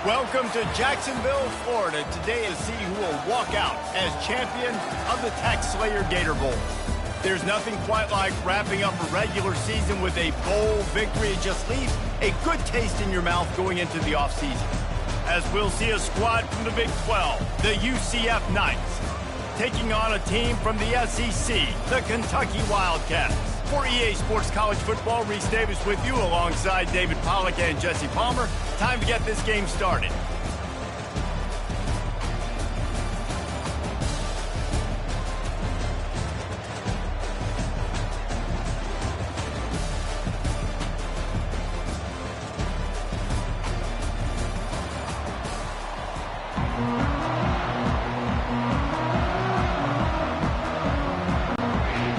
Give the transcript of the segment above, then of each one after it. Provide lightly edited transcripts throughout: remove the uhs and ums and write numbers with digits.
Welcome to Jacksonville, Florida. Today is see who will walk out as champion of the Tax Slayer Gator Bowl. There's nothing quite like wrapping up a regular season with a bowl victory. It just leaves a good taste in your mouth going into the offseason. As we'll see a squad from the Big 12, the UCF Knights, taking on a team from the SEC, the Kentucky Wildcats. For EA Sports College Football, Reese Davis with you alongside David Pollack and Jesse Palmer. Time to get this game started.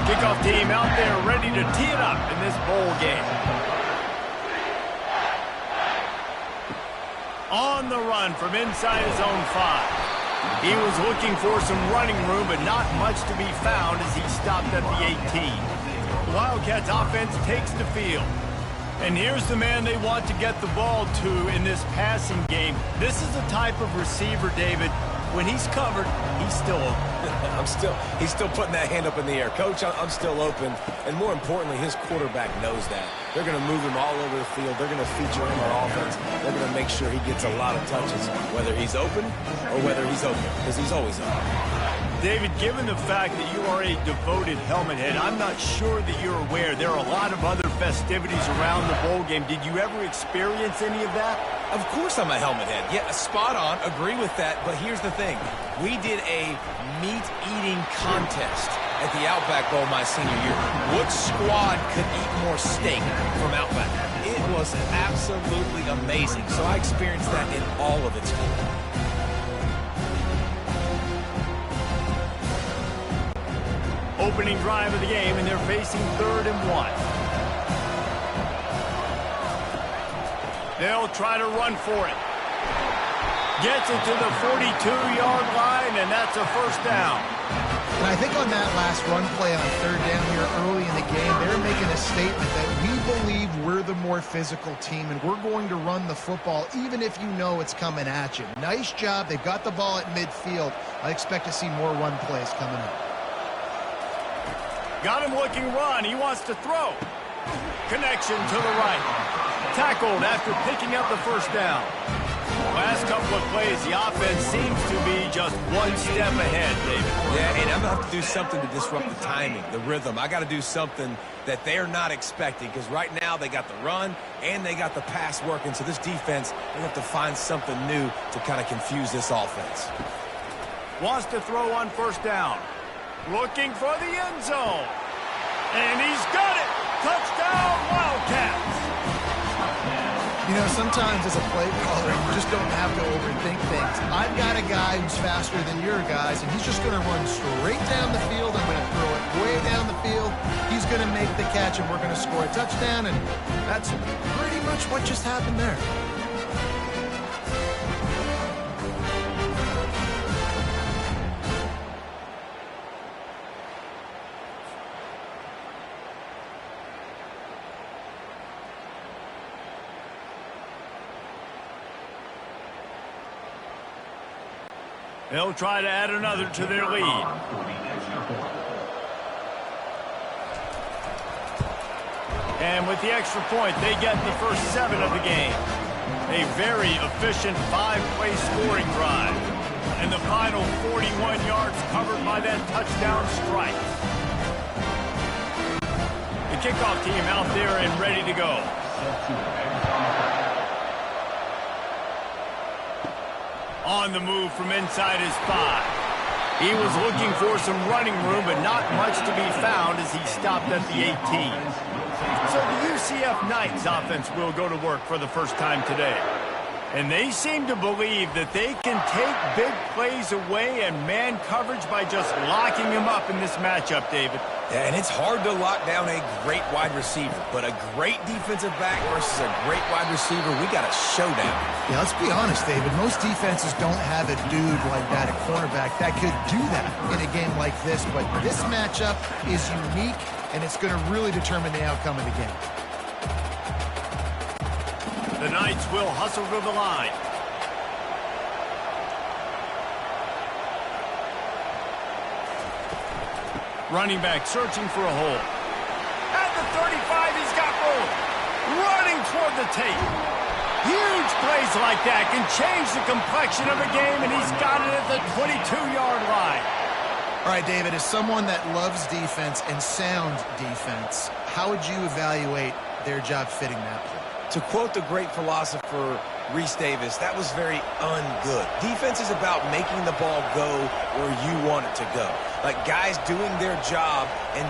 Kickoff team out there ready to tee it up in this bowl game. On the run from inside his own 5. He was looking for some running room, but not much to be found as he stopped at the 18. The Wildcats offense takes the field. And here's the man they want to get the ball to in this passing game. This is the type of receiver, David, when he's covered, he's still open. He's still putting that hand up in the air. Coach, I'm still open. And more importantly, his quarterback knows that. They're going to move him all over the field. They're going to feature him on offense. They're going to make sure he gets a lot of touches, whether he's open or whether he's open, because he's always open. David, given the fact that you are a devoted helmet head, I'm not sure that you're aware there are a lot of other festivities around the bowl game. Did you ever experience any of that? Of course I'm a helmet head. Yeah, spot on. Agree with that. But here's the thing. We did a meat-eating contest at the Outback Bowl my senior year. Which squad could eat more steak from Outback? It was absolutely amazing. So I experienced that in all of its glory. Opening drive of the game, and they're facing 3rd and 1. They'll try to run for it. Gets it to the 42-yard line, and that's a first down. And I think on that last run play on 3rd down here early in the game, they're making a statement that we believe we're the more physical team, and we're going to run the football even if you know it's coming at you. Nice job. They've got the ball at midfield. I expect to see more run plays coming up. Got him looking run. He wants to throw. Connection to the right. Tackled after picking up the first down. Last couple of plays, the offense seems to be just one step ahead, David. Yeah, and I'm going to have to do something to disrupt the timing, the rhythm. I got to do something that they're not expecting, because right now they got the run and they got the pass working. So this defense, they have to find something new to kind of confuse this offense. Wants to throw on first down. Looking for the end zone. And he's got it. Touchdown, Wildcats. You know, sometimes as a play caller, you just don't have to overthink things. I've got a guy who's faster than your guys, and he's just going to run straight down the field. I'm going to throw it way down the field. He's going to make the catch, and we're going to score a touchdown, and that's pretty much what just happened there. They'll try to add another to their lead. And with the extra point, they get the first 7 of the game. A very efficient 5-play scoring drive. And the final 41 yards covered by that touchdown strike. The kickoff team out there and ready to go. On the move from inside his 5. He was looking for some running room, but not much to be found as he stopped at the 18. So the UCF Knights offense will go to work for the first time today. And they seem to believe that they can take big plays away and man coverage by just locking him up in this matchup, David. Yeah, and it's hard to lock down a great wide receiver, but a great defensive back versus a great wide receiver, we got a showdown. Yeah, let's be honest, David. Most defenses don't have a dude like that, a cornerback, that could do that in a game like this, but this matchup is unique, and it's going to really determine the outcome of the game. The Knights will hustle to the line. Running back searching for a hole. At the 35, he's got room. Running toward the tape. Huge plays like that can change the complexion of a game, and he's got it at the 22-yard line. All right, David, as someone that loves defense and sound defense, how would you evaluate their job fitting that play? To quote the great philosopher Reese Davis, that was very ungood. Defense is about making the ball go where you want it to go. Like guys doing their job and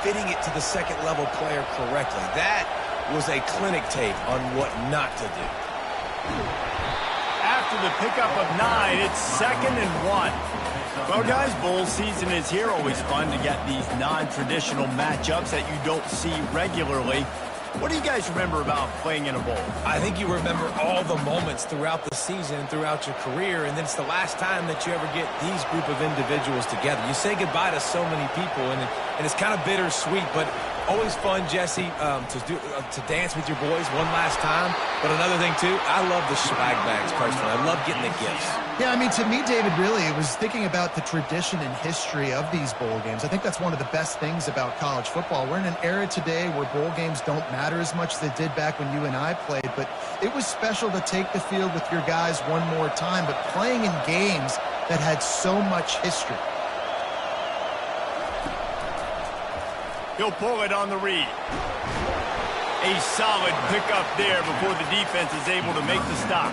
fitting it to the second-level player correctly. That was a clinic tape on what not to do. After the pickup of 9, it's 2nd and 1. Well, guys, bowl season is here. Always fun to get these non-traditional matchups that you don't see regularly. What do you guys remember about playing in a bowl? I think you remember all the moments throughout the season and throughout your career, and then it's the last time that you ever get these group of individuals together. You say goodbye to so many people, and it's kind of bittersweet, but always fun, Jesse, to dance with your boys one last time. But another thing, too, I love the swag bags, personally. I love getting the gifts. Yeah, I mean, to me, David, really, it was thinking about the tradition and history of these bowl games. I think that's one of the best things about college football. We're in an era today where bowl games don't matter as much as they did back when you and I played, but it was special to take the field with your guys one more time, but playing in games that had so much history. He'll pull it on the read. A solid pickup there before the defense is able to make the stop.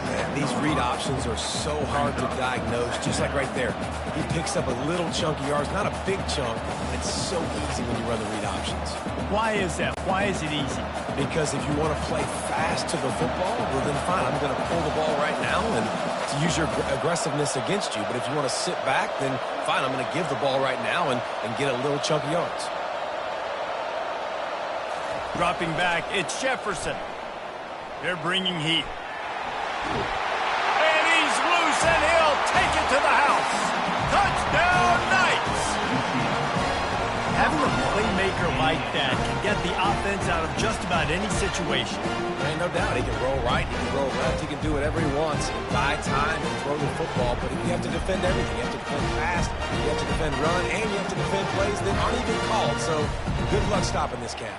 Man, these read options are so hard to diagnose, just like right there. He picks up a little chunk of yards, not a big chunk. It's so easy when you run the read options. Why is that? Why is it easy? Because if you want to play fast to the football, well, then fine, I'm going to pull the ball right now and to use your aggressiveness against you. But if you want to sit back, then fine, I'm going to give the ball right now and get a little chunk of yards. Dropping back, it's Jefferson. They're bringing heat. And he's loose, and he'll take it to the house. Touchdown, Knights! Having a playmaker like that can get the offense out of just about any situation. Ain't no doubt. He can roll right, he can roll left, he can do whatever he wants. He can buy time and throw the football, but you have to defend everything. You have to defend fast, you have to defend run, and you have to defend plays that aren't even called. So good luck stopping this cat.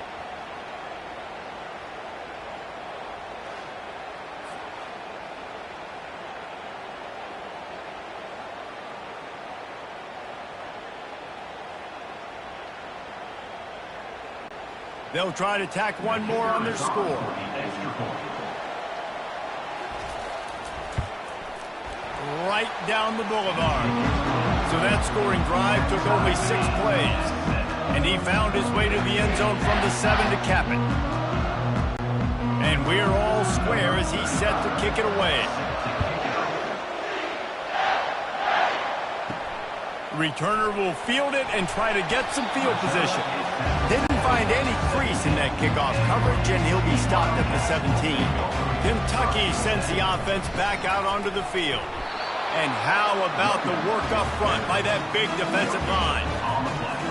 They'll try to tack one more on their score. Right down the boulevard. So that scoring drive took only 6 plays. And he found his way to the end zone from the 7 to cap it. And we're all square as he's set to kick it away. Returner will field it and try to get some field position. Didn't find any crease in that kickoff coverage, and he'll be stopped at the 17. Kentucky sends the offense back out onto the field. And how about the work up front by that big defensive line?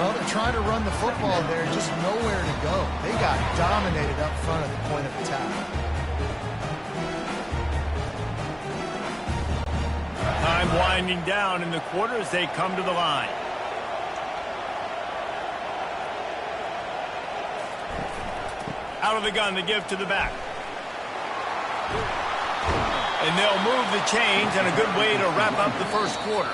Well, they're trying to run the football there, just nowhere to go. They got dominated up front at the point of attack. Time winding down in the quarter as they come to the line. Out of the gun, the give to the back. And they'll move the chains, and a good way to wrap up the first quarter.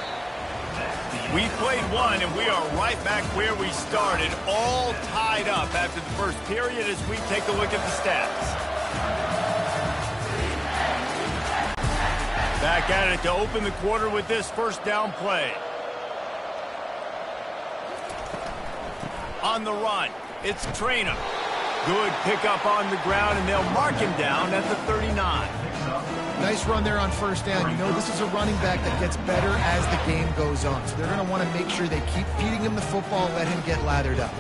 We played one, and we are right back where we started, all tied up after the first period as we take a look at the stats. Back at it to open the quarter with this first down play. On the run, it's Traynor. Good pickup on the ground, and they'll mark him down at the 39. Nice run there on first down. You know, this is a running back that gets better as the game goes on. So they're going to want to make sure they keep feeding him the football, let him get lathered up.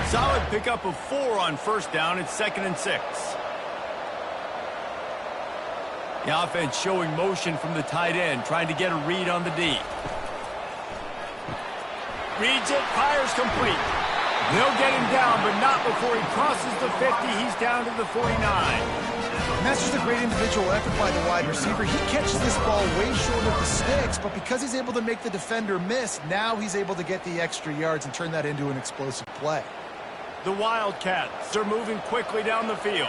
Solid pickup of 4 on first down. It's 2nd and 6. The offense showing motion from the tight end, trying to get a read on the D. Reads it, fires complete. They'll get him down, but not before he crosses the 50. He's down to the 49. And that's just a great individual effort by the wide receiver. He catches this ball way short of the sticks, but because he's able to make the defender miss, now he's able to get the extra yards and turn that into an explosive play. The Wildcats are moving quickly down the field.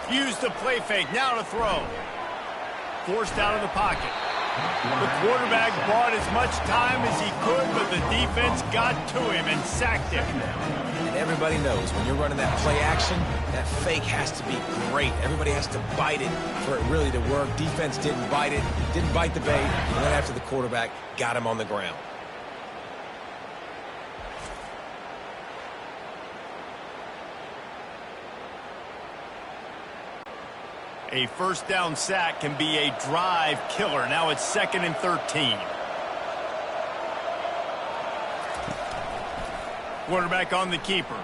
Use the play fake, now to throw. Forced out of the pocket. The quarterback bought as much time as he could, but the defense got to him and sacked him. And everybody knows when you're running that play action, that fake has to be great. Everybody has to bite it for it really to work. Defense didn't bite it, didn't bite the bait, and then after the quarterback got him on the ground. A first down sack can be a drive killer. Now it's 2nd and 13. Quarterback on the keeper.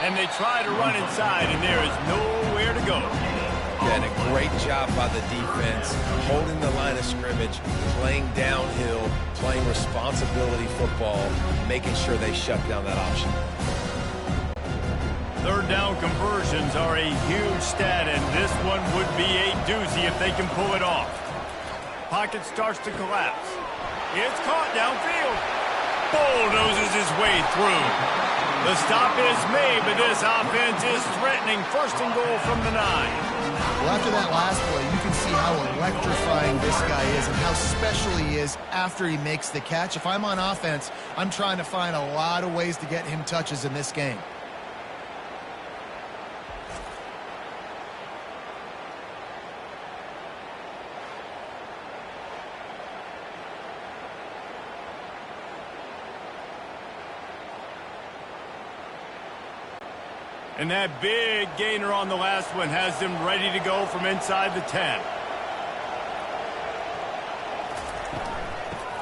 And they try to run inside, and there is nowhere to go. And a great job by the defense, holding the line of scrimmage, playing downhill, playing responsibility football, making sure they shut down that option. Third down conversions are a huge stat, and this one would be a doozy if they can pull it off. Pocket starts to collapse. It's caught downfield. Bulldozes his way through. The stop is made, but this offense is threatening. 1st and goal from the 9. Well, after that last play, you can see how electrifying this guy is and how special he is after he makes the catch. If I'm on offense, I'm trying to find a lot of ways to get him touches in this game. And that big gainer on the last one has them ready to go from inside the 10.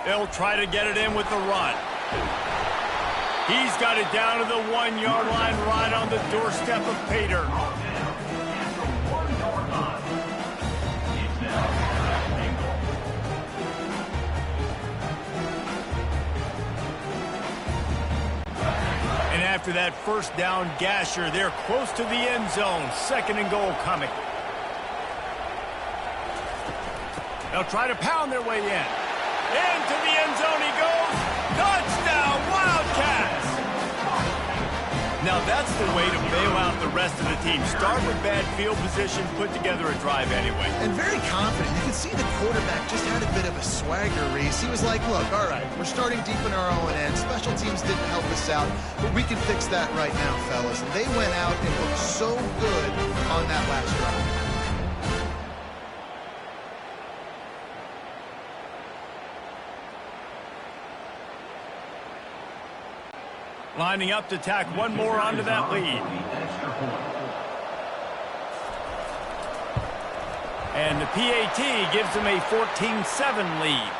They'll try to get it in with the run. He's got it down to the 1-yard line right on the doorstep of Pater. And after that first down gasher, they're close to the end zone. 2nd and goal coming. They'll try to pound their way in. Into the end zone he goes. Touchdown, Wildcats! Now that's the way to bail out the rest of the team. Start with bad field position, put together a drive anyway. And very confident. You can see the quarterback just had a bit of a swagger, Reese. He was like, look, all right, we're starting deep in our own end. Special teams didn't help us out, but we can fix that right now, fellas. And they went out and looked so good on that last drive. Lining up to tack one more onto that lead. And the PAT gives them a 14-7 lead.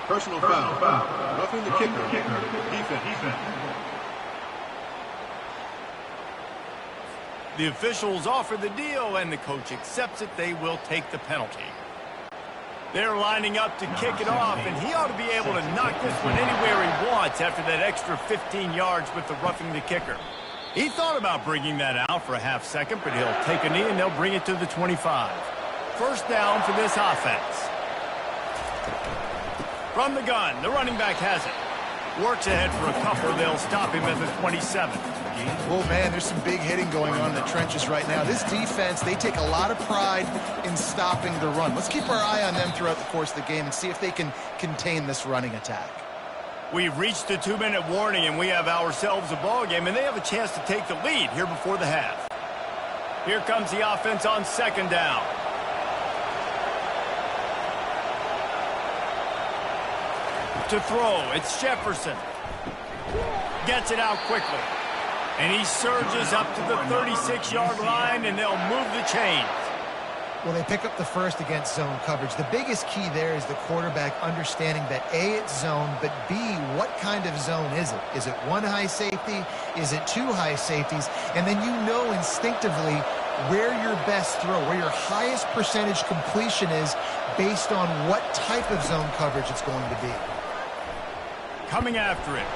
Personal foul. Roughing the kicker. Defense. The officials offer the deal, and the coach accepts it. They will take the penalty. They're lining up to kick it off, and he ought to be able to knock this one anywhere he wants after that extra 15 yards with the roughing the kicker. He thought about bringing that out for a half second, but he'll take a knee, and they'll bring it to the 25. First down for this offense. From the gun, the running back has it. Works ahead for a couple. They'll stop him at the 27. Oh, man, there's some big hitting going on in the trenches right now. This defense, they take a lot of pride in stopping the run. Let's keep our eye on them throughout the course of the game and see if they can contain this running attack. We've reached the 2-minute warning, and we have ourselves a ball game, and they have a chance to take the lead here before the half. Here comes the offense on 2nd down. To throw, it's Jefferson. Gets it out quickly. And he surges up to the 36-yard line, and they'll move the chains. Well, they pick up the first against zone coverage. The biggest key there is the quarterback understanding that A, it's zone, but B, what kind of zone is it? Is it one high safety? Is it two high safeties? And then you know instinctively where your best throw, where your highest percentage completion is based on what type of zone coverage it's going to be. Coming after it.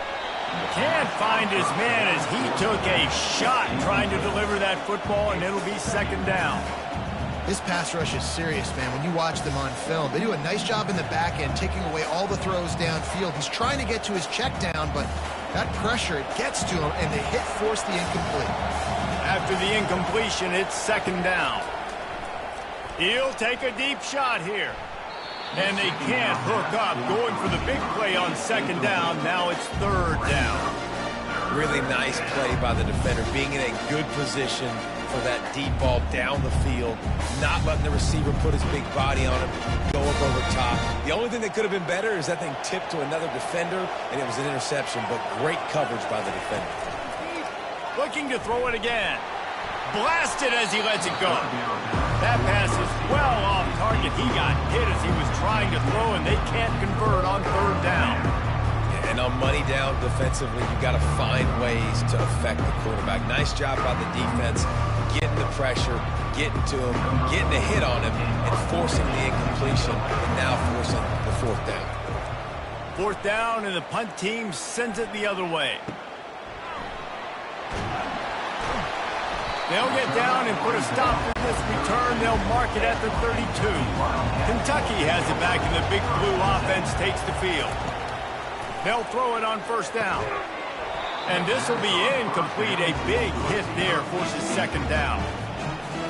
Can't find his man as he took a shot trying to deliver that football, and it'll be second down. This pass rush is serious, man. When you watch them on film, they do a nice job in the back end, taking away all the throws downfield. He's trying to get to his check down, but that pressure, it gets to him, and the hit forced the incomplete. After the incompletion, it's second down. He'll take a deep shot here. And they can't hook up. Going for the big play on second down. Now it's third down. Really nice play by the defender, being in a good position for that deep ball down the field, not letting the receiver put his big body on him, go up over top. The only thing that could have been better is that thing tipped to another defender, and it was an interception, but great coverage by the defender. Looking to throw it again. Blasted as he lets it go. That pass is well off target. He got hit as he was trying to throw, and they can't convert on third down. And on money down defensively, you've got to find ways to affect the quarterback. Nice job by the defense, getting the pressure, getting to him, getting a hit on him, and forcing the incompletion, and now forcing the fourth down. Fourth down, and the punt team sends it the other way. They'll get down and put a stop to this return. They'll mark it at the 32. Kentucky has it back, and the Big Blue offense takes the field. They'll throw it on first down. And this will be incomplete. A big hit there forces second down.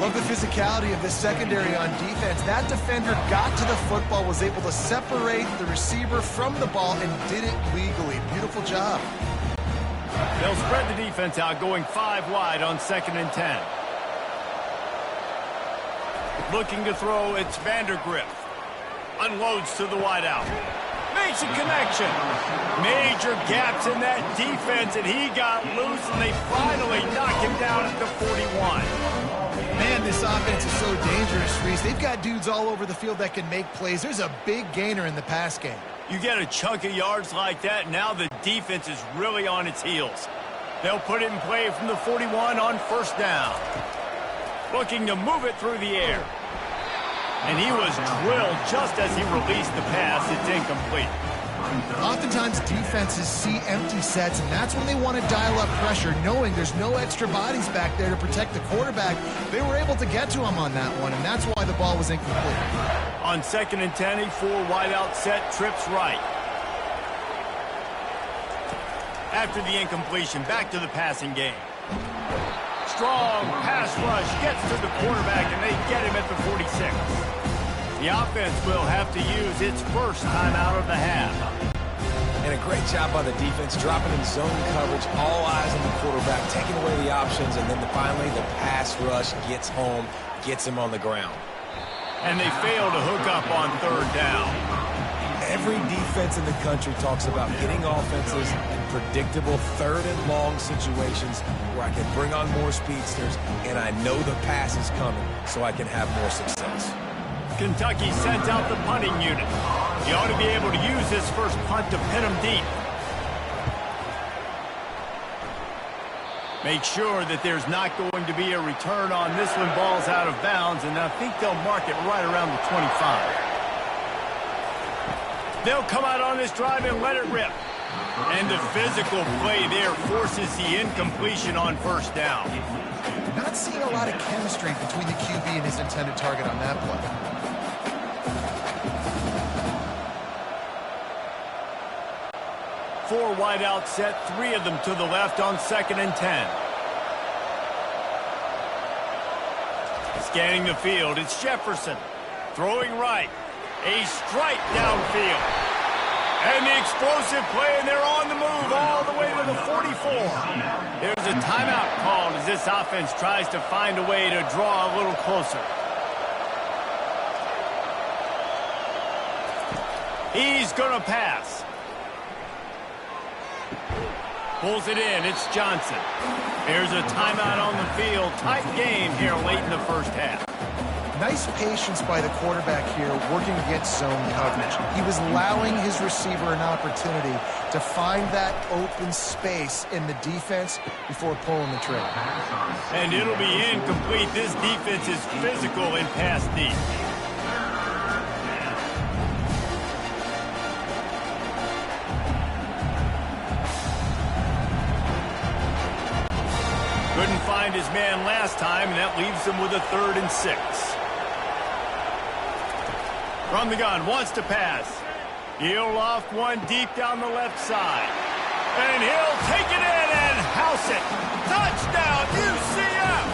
Love the physicality of this secondary on defense. That defender got to the football, was able to separate the receiver from the ball, and did it legally. Beautiful job. They'll spread the defense out, going 5 wide on 2nd and 10. Looking to throw, it's Vandergrift. Unloads to the wideout. Makes a connection. Major gaps in that defense, and he got loose, and they finally knock him down at the 41. Man, this offense is so dangerous, Reese. They've got dudes all over the field that can make plays. There's a big gainer in the pass game. You get a chunk of yards like that, now the defense is really on its heels. They'll put it in play from the 41 on first down. Looking to move it through the air. And he was drilled just as he released the pass. It's incomplete. Oftentimes defenses see empty sets, and that's when they want to dial up pressure, knowing there's no extra bodies back there to protect the quarterback. They were able to get to him on that one, and that's why the ball was incomplete. On 2nd and 10, a 4-wideout set, trips right. After the incompletion, back to the passing game. Strong pass rush gets to the quarterback, and they get him at the 46. The offense will have to use its first timeout of the half. And a great job by the defense, dropping in zone coverage, all eyes on the quarterback, taking away the options, and then finally the pass rush gets home, gets him on the ground. And they fail to hook up on third down. Every defense in the country talks about getting offenses in predictable third and long situations where I can bring on more speedsters, and I know the pass is coming, so I can have more success. Kentucky sends out the punting unit. He ought to be able to use this first punt to pin him deep. Make sure that there's not going to be a return on this one. Ball's out of bounds, and I think they'll mark it right around the 25. They'll come out on this drive and let it rip. And the physical play there forces the incompletion on first down. Not seeing a lot of chemistry between the QB and his intended target on that play. Four wideout set, 3 of them to the left on 2nd and 10. Scanning the field, it's Jefferson. Throwing right. A strike downfield. And the explosive play, and they're on the move all the way to the 44. There's a timeout called as this offense tries to find a way to draw a little closer. He's going to pass. Pulls it in. It's Johnson. There's a timeout on the field. Tight game here late in the first half. Nice patience by the quarterback here working against zone coverage. He was allowing his receiver an opportunity to find that open space in the defense before pulling the trigger. And it'll be incomplete. This defense is physical in pass deep. Couldn't find his man last time, and that leaves him with a 3rd and 6. From the gun, wants to pass. He'll loft one deep down the left side. And he'll take it in and house it. Touchdown, UCF!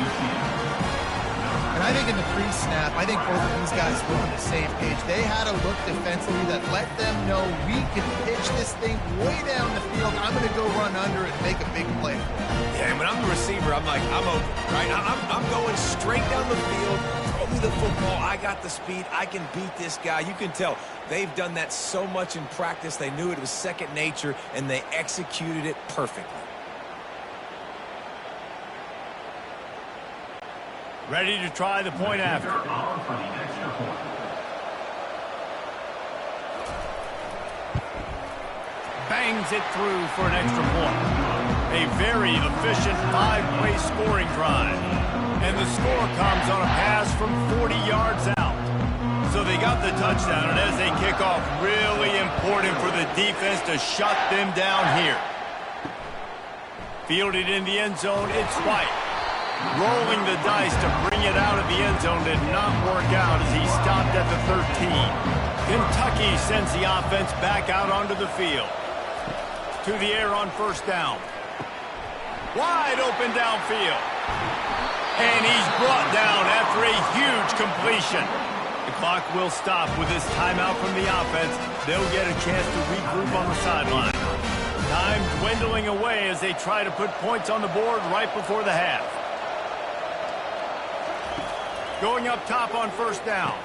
And I think in the pre-snap, I think both of these guys were on the same page. They had a look defensively that let them know we can pitch this thing way down the field. I'm going to go run under it and make a big play for it. Yeah, and when I'm the receiver, I'm like, I'm open, right? I'm going straight down the field. Throw me the football. I got the speed. I can beat this guy. You can tell they've done that so much in practice. They knew it was second nature, and they executed it perfectly. Ready to try the point after. Bangs it through for an extra point. A very efficient 5-play scoring drive. And the score comes on a pass from 40 yards out. So they got the touchdown, and as they kick off, really important for the defense to shut them down here. Fielded in the end zone, it's White. Rolling the dice to bring it out of the end zone did not work out as he stopped at the 13. Kentucky sends the offense back out onto the field. To the air on 1st down. Wide open downfield. And he's brought down after a huge completion. The clock will stop with this timeout from the offense. They'll get a chance to regroup on the sideline. Time dwindling away as they try to put points on the board right before the half. Going up top on 1st down.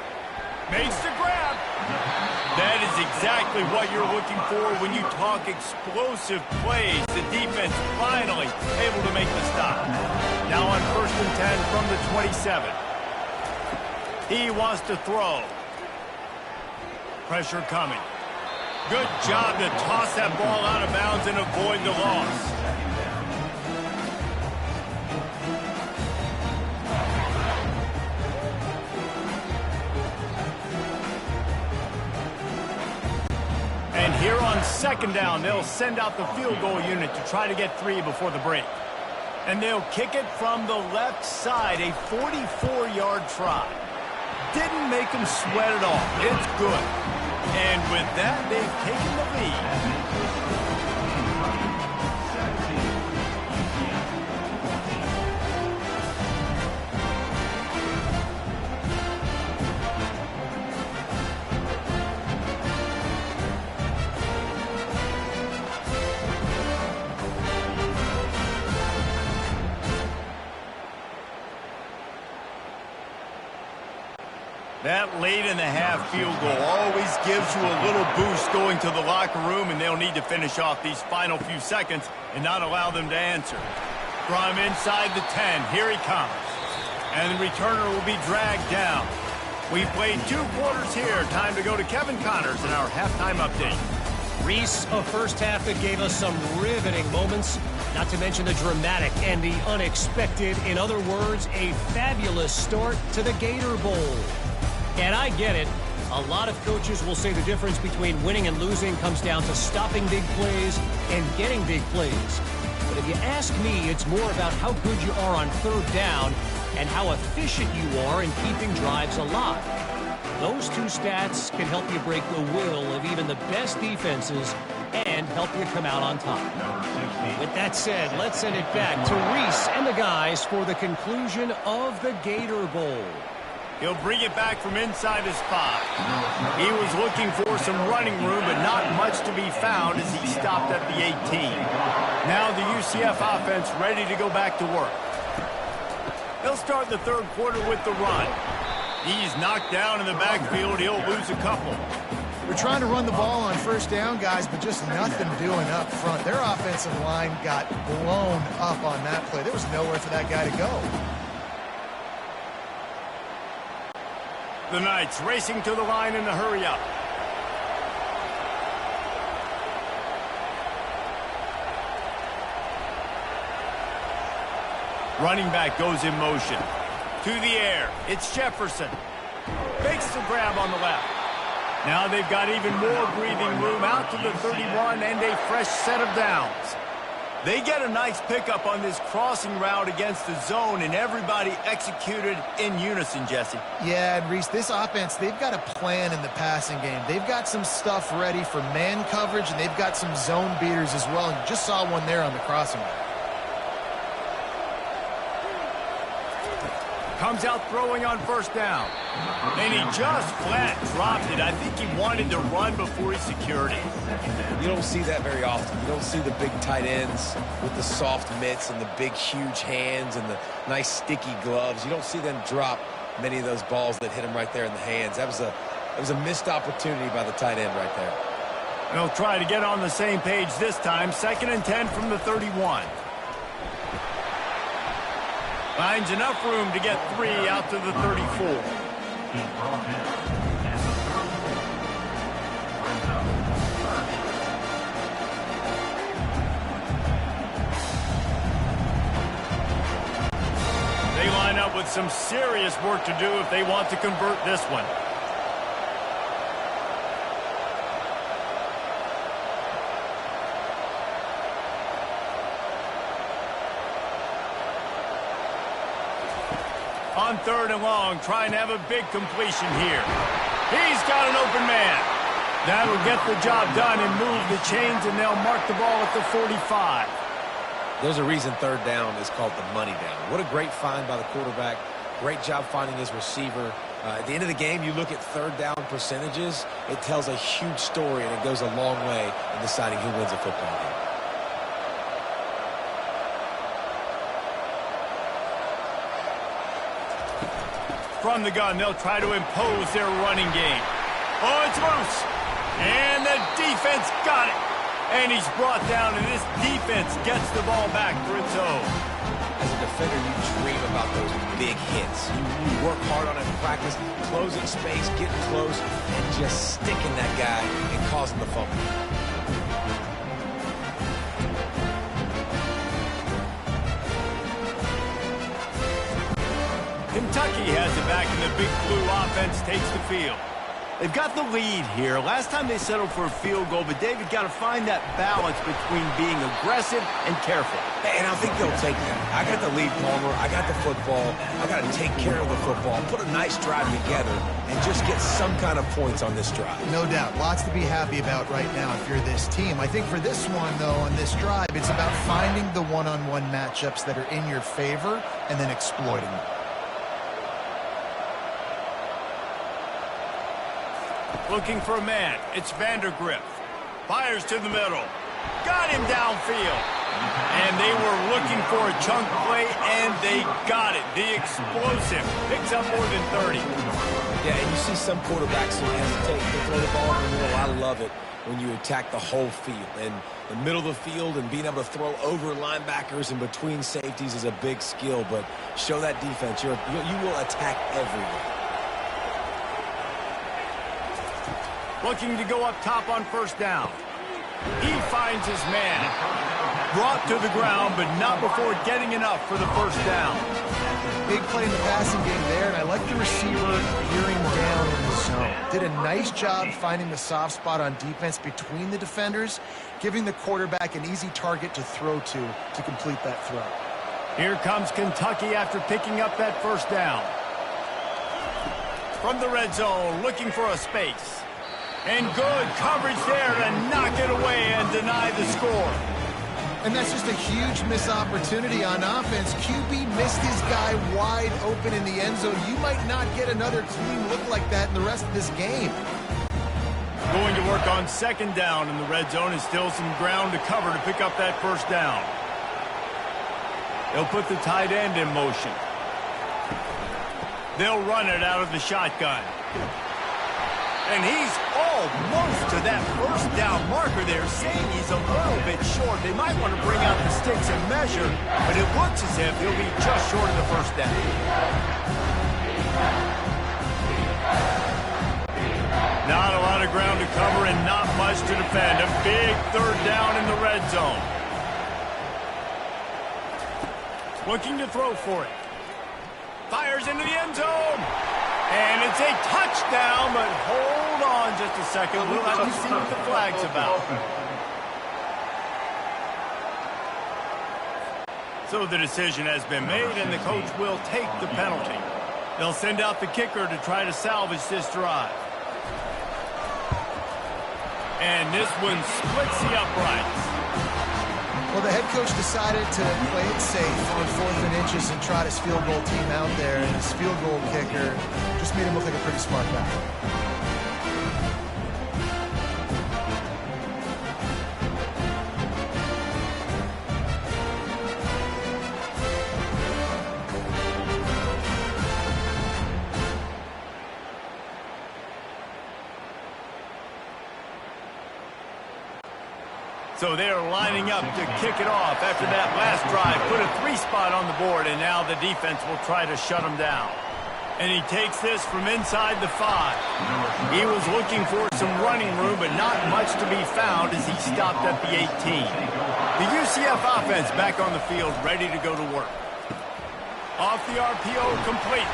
Makes the grab. That is exactly what you're looking for when you talk explosive plays. The defense finally able to make the stop. Now on 1st and 10 from the 27. He wants to throw. Pressure coming. Good job to toss that ball out of bounds and avoid the loss. And here on 2nd down, they'll send out the field goal unit to try to get 3 before the break. And they'll kick it from the left side, a 44-yard try. Didn't make them sweat at all. It's good. And with that, they've taken the lead. That late-in-the-half field goal always gives you a little boost going to the locker room, and they'll need to finish off these final few seconds and not allow them to answer. From inside the 10, here he comes. And the returner will be dragged down. We've played 2 quarters here. Time to go to Kevin Connors in our halftime update. Reese, a first half that gave us some riveting moments, not to mention the dramatic and the unexpected. In other words, a fabulous start to the Gator Bowl. And I get it. A lot of coaches will say the difference between winning and losing comes down to stopping big plays and getting big plays. But if you ask me, it's more about how good you are on 3rd down and how efficient you are in keeping drives alive. Those 2 stats can help you break the will of even the best defenses and help you come out on top. With that said, let's send it back to Reese and the guys for the conclusion of the Gator Bowl. He'll bring it back from inside his 5. He was looking for some running room, but not much to be found as he stopped at the 18. Now the UCF offense ready to go back to work. They'll start the 3rd quarter with the run. He's knocked down in the backfield. He'll lose a couple. We're trying to run the ball on 1st down, guys, but just nothing doing up front. Their offensive line got blown up on that play. There was nowhere for that guy to go. The Knights racing to the line in a hurry-up. Running back goes in motion. To the air. It's Jefferson. Makes the grab on the left. Now they've got even more breathing room out to the 31 and a fresh set of downs. They get a nice pickup on this crossing route against the zone, and everybody executed in unison, Jesse. Yeah, and Reese, this offense, they've got a plan in the passing game. They've got some stuff ready for man coverage, and they've got some zone beaters as well. And you just saw one there on the crossing route. Comes out throwing on first down. And he just flat dropped it. I think he wanted to run before he secured it. You don't see that very often. You don't see the big tight ends with the soft mitts and the big, huge hands and the nice, sticky gloves. You don't see them drop many of those balls that hit him right there in the hands. That was a missed opportunity by the tight end right there. They'll try to get on the same page this time. 2nd and 10 from the 31. Finds enough room to get 3 out to the 34. They line up with some serious work to do if they want to convert this one. On 3rd and long, trying to have a big completion here. He's got an open man. That'll get the job done and move the chains, and they'll mark the ball at the 45. There's a reason 3rd down is called the money down. What a great find by the quarterback. Great job finding his receiver. At the end of the game, you look at 3rd down percentages. It tells a huge story, and it goes a long way in deciding who wins a football game. From the gun, they'll try to impose their running game. Oh, it's loose. And the defense got it. And he's brought down, and this defense gets the ball back for its own. As a defender, you dream about those big hits. You work hard on it in practice, closing space, getting close, and just sticking that guy and causing the fumble. Kentucky has it back, and the Big Blue offense takes the field. They've got the lead here. Last time they settled for a field goal, but David got to find that balance between being aggressive and careful. And I think they'll take that. I got the lead, Palmer. I got the football. I got to take care of the football, put a nice drive together, and just get some kind of points on this drive. No doubt. Lots to be happy about right now if you're this team. I think for this one, though, on this drive, it's about finding the one-on-one matchups that are in your favor and then exploiting them. Looking for a man. It's Vandergrift. Fires to the middle. Got him downfield. And they were looking for a chunk play, and they got it. The explosive picks up more than 30. Yeah, and you see some quarterbacks who hesitate to throw the ball in the middle. I love it when you attack the whole field. And the middle of the field and being able to throw over linebackers and between safeties is a big skill. But show that defense. You will attack everywhere. Looking to go up top on first down. He finds his man. Brought to the ground, but not before getting enough for the first down. Big play in the passing game there, and I like the receiver gearing down in the zone. Did a nice job finding the soft spot on defense between the defenders, giving the quarterback an easy target to throw to complete that throw. Here comes Kentucky after picking up that first down. From the red zone, looking for a space. And good coverage there to knock it away and deny the score. And that's just a huge missed opportunity on offense. QB missed his guy wide open in the end zone. You might not get another clean look like that in the rest of this game. Going to work on second down in the red zone, and still some ground to cover to pick up that first down. They'll put the tight end in motion. They'll run it out of the shotgun. And he's almost to that first down marker there, saying he's a little bit short. They might want to bring out the sticks and measure, but it looks as if he'll be just short of the first down. much to defend. A big third down in the red zone. Looking to throw for it. Fires into the end zone. And it's a touchdown, but hold on just a second. We'll have to see what the flag's about. So the decision has been made, and the coach will take the penalty. They'll send out the kicker to try to salvage this drive. And this one splits the uprights. Well, the head coach decided to play it safe on 4th and inches and trot his field goal team out there, and his field goal kicker just made him look like a pretty smart guy. So they're lining up to kick it off after that last drive. Put a 3-spot on the board, and now the defense will try to shut them down. And he takes this from inside the 5. He was looking for some running room, but not much to be found as he stopped at the 18. The UCF offense back on the field, ready to go to work. Off the RPO, complete.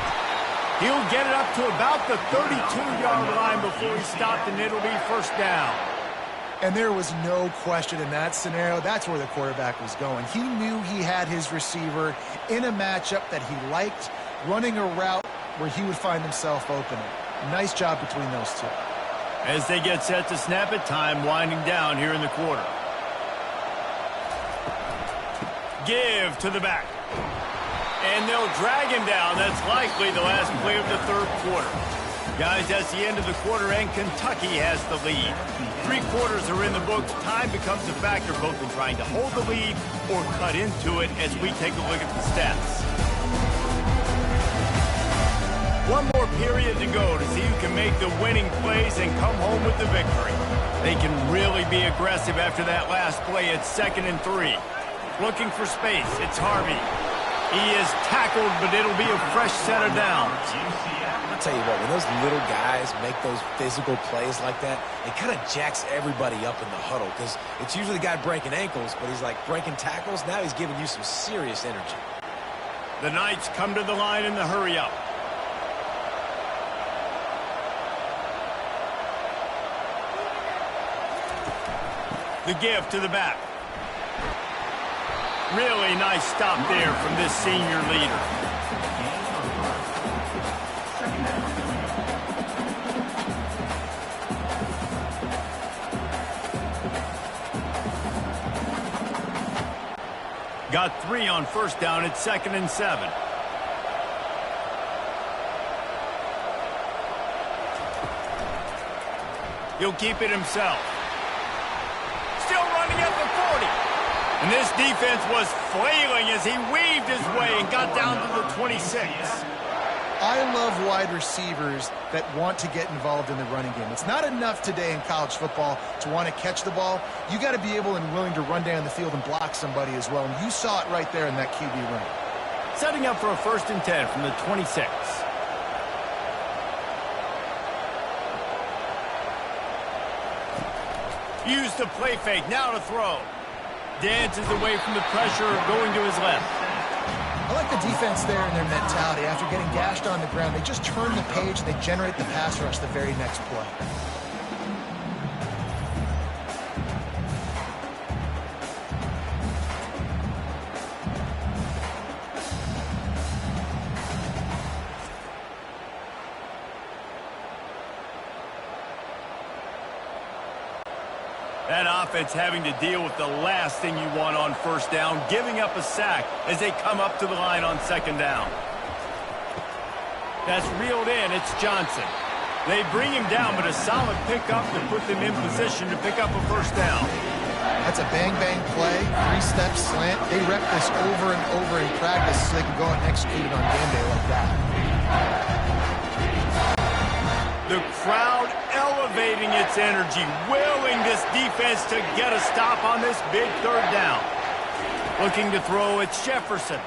He'll get it up to about the 32-yard line before he stopped, and it'll be first down. And there was no question in that scenario. That's where the quarterback was going. He knew he had his receiver in a matchup that he liked, running a route where he would find himself opening. Nice job between those two. As they get set to snap it, time winding down here in the quarter. Give to the back. And they'll drag him down. That's likely the last play of the third quarter. Guys, that's the end of the quarter, and Kentucky has the lead. 3 quarters are in the books. Time becomes a factor both in trying to hold the lead or cut into it as we take a look at the stats. One more period to go to see who can make the winning plays and come home with the victory. They can really be aggressive after that last play at 2nd and 3. Looking for space. It's Harvey. He is tackled, but it'll be a fresh set of downs. I'll tell you what, when those little guys make those physical plays like that, it kind of jacks everybody up in the huddle because it's usually the guy breaking ankles, but he's like breaking tackles. Now he's giving you some serious energy. The Knights come to the line in the hurry-up. The give to the back. Really nice stop there from this senior leader. Got 3 on first down at 2nd and 7. He'll keep it himself. Still running at the 40. And this defense was flailing as he weaved his way and got down to the 26. I love wide receivers that want to get involved in the running game. It's not enough today in college football to want to catch the ball. You got to be able and willing to run down the field and block somebody as well. And you saw it right there in that QB run. Setting up for a 1st and 10 from the 26. Use the play fake, now to throw. Dances away from the pressure, going to his left. I like the defense there and their mentality. After getting gashed on the ground, they just turn the page and they generate the pass rush the very next play. That offense having to deal with the last thing you want on first down, giving up a sack as they come up to the line on 2nd down. That's reeled in. It's Johnson. They bring him down, but a solid pickup to put them in position to pick up a first down. That's a bang-bang play, 3-step slant. They rep this over and over in practice so they can go out and execute it on game day like that. The crowd elevating its energy, willing this defense to get a stop on this big 3rd down. Looking to throw, it's Jefferson.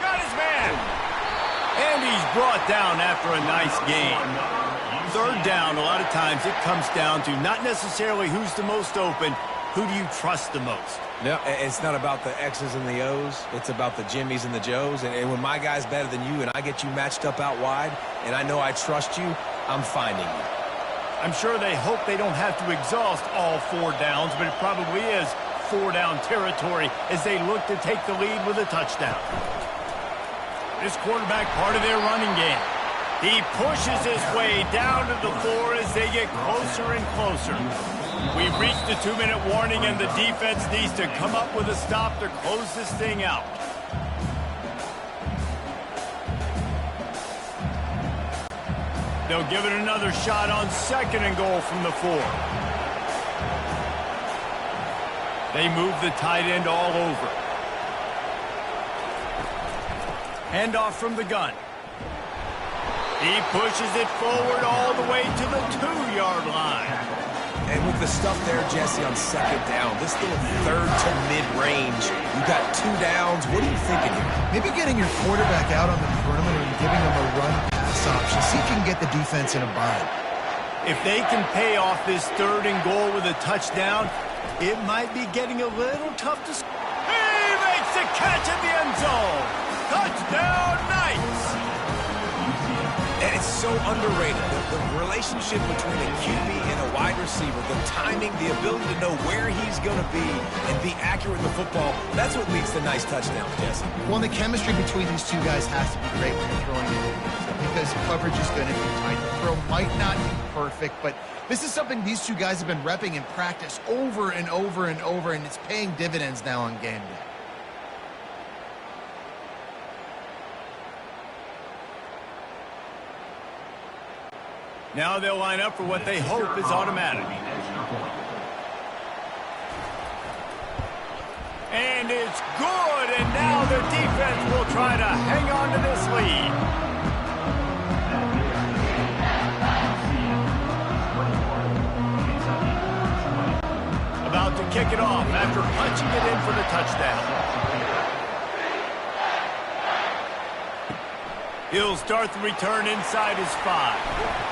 Got his man. And he's brought down after a nice gain. Third down, a lot of times it comes down to not necessarily who's the most open, who do you trust the most? No, it's not about the X's and the O's. It's about the Jimmies and the Joes. And when my guy's better than you and I get you matched up out wide and I know I trust you, I'm finding you. I'm sure they hope they don't have to exhaust all 4 downs, but it probably is 4-down territory as they look to take the lead with a touchdown. This quarterback, part of their running game. He pushes his way down to the floor as they get closer and closer. We've reached the 2-minute warning, and the defense needs to come up with a stop to close this thing out. They'll give it another shot on 2nd and goal from the 4. They move the tight end all over. Handoff from the gun. He pushes it forward all the way to the 2-yard line. And with the stuff there, Jesse, on 2nd down, this little 3rd to mid-range, you've got 2 downs. What are you thinking here? Maybe getting your quarterback out on the perimeter and giving him a run-pass option. See if you can get the defense in a bind. If they can pay off this 3rd and goal with a touchdown, it might be getting a little tough to... He makes the catch in the end zone! Touchdown, Knights! And it's so underrated. The relationship between a QB and a wide receiver, the timing, the ability to know where he's going to be and be accurate with the football, that's what leads to nice touchdowns, Jesse. Well, the chemistry between these 2 guys has to be great when you're throwing it because coverage is going to be tight. The throw might not be perfect, but this is something these 2 guys have been repping in practice over and over and over, and it's paying dividends now on game day. Now they'll line up for what they hope is automatic. And it's good, and now the defense will try to hang on to this lead. About to kick it off after punching it in for the touchdown. He'll start the return inside his 5.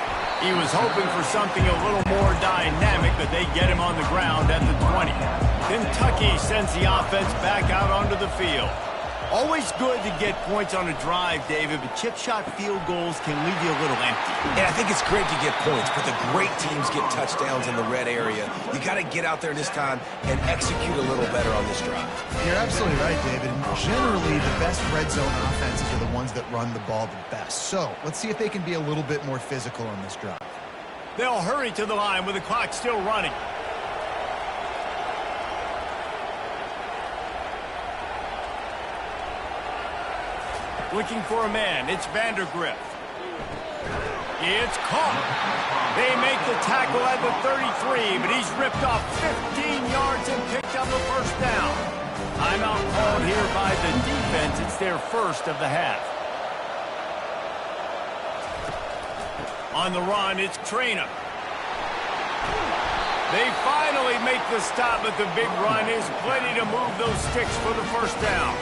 He was hoping for something a little more dynamic, but they get him on the ground at the 20. Kentucky sends the offense back out onto the field. Always good to get points on a drive, David, but chip shot field goals can leave you a little empty. And I think it's great to get points, but the great teams get touchdowns in the red area. You got to get out there this time and execute a little better on this drive. You're absolutely right, David. And generally, the best red zone offenses are the ones that run the ball the best. So let's see if they can be a little bit more physical on this drive. They'll hurry to the line with the clock still running. Looking for a man. It's Vandergrift. It's caught. They make the tackle at the 33, but he's ripped off 15 yards and picked up a 1st down. Timeout called here by the defense. It's their 1st of the half. On the run, it's Traynor. They finally make the stop, but the big run is plenty to move those sticks for the 1st down.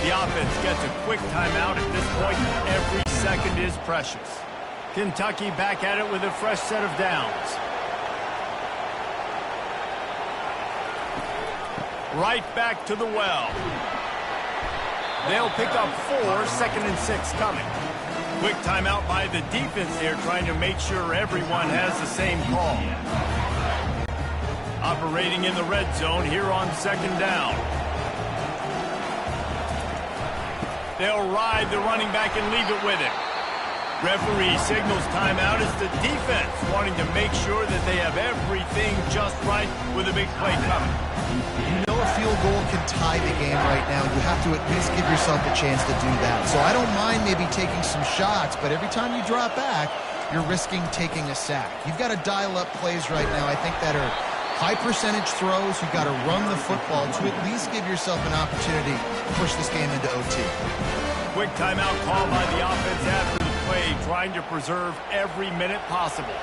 The offense gets a quick timeout. At this point, every second is precious. Kentucky back at it with a fresh set of downs. Right back to the well. They'll pick up 4, 2nd and 6 coming. Quick timeout by the defense there, trying to make sure everyone has the same call. Operating in the red zone here on 2nd down. They'll ride the running back and leave it with him. Referee signals timeout as the defense wanting to make sure that they have everything just right with a big play coming. You know a field goal can tie the game right now. You have to at least give yourself a chance to do that. So I don't mind maybe taking some shots, but every time you drop back, you're risking taking a sack. You've got to dial up plays right now, I think, that are high percentage throws. You've got to run the football to at least give yourself an opportunity to push this game into OT. Quick timeout call by the offense after the play, trying to preserve every minute possible.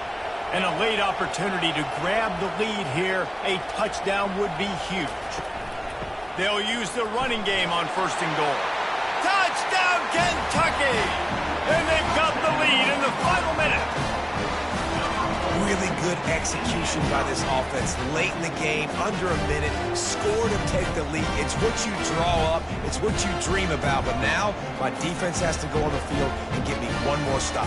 And a late opportunity to grab the lead here. A touchdown would be huge. They'll use the running game on 1st and goal. Touchdown, Kentucky! And they've got the lead in the final minute. execution by this offense late in the game, under a minute, score to take the lead. It's what you draw up. It's what you dream about. But now my defense has to go on the field and get me one more stop.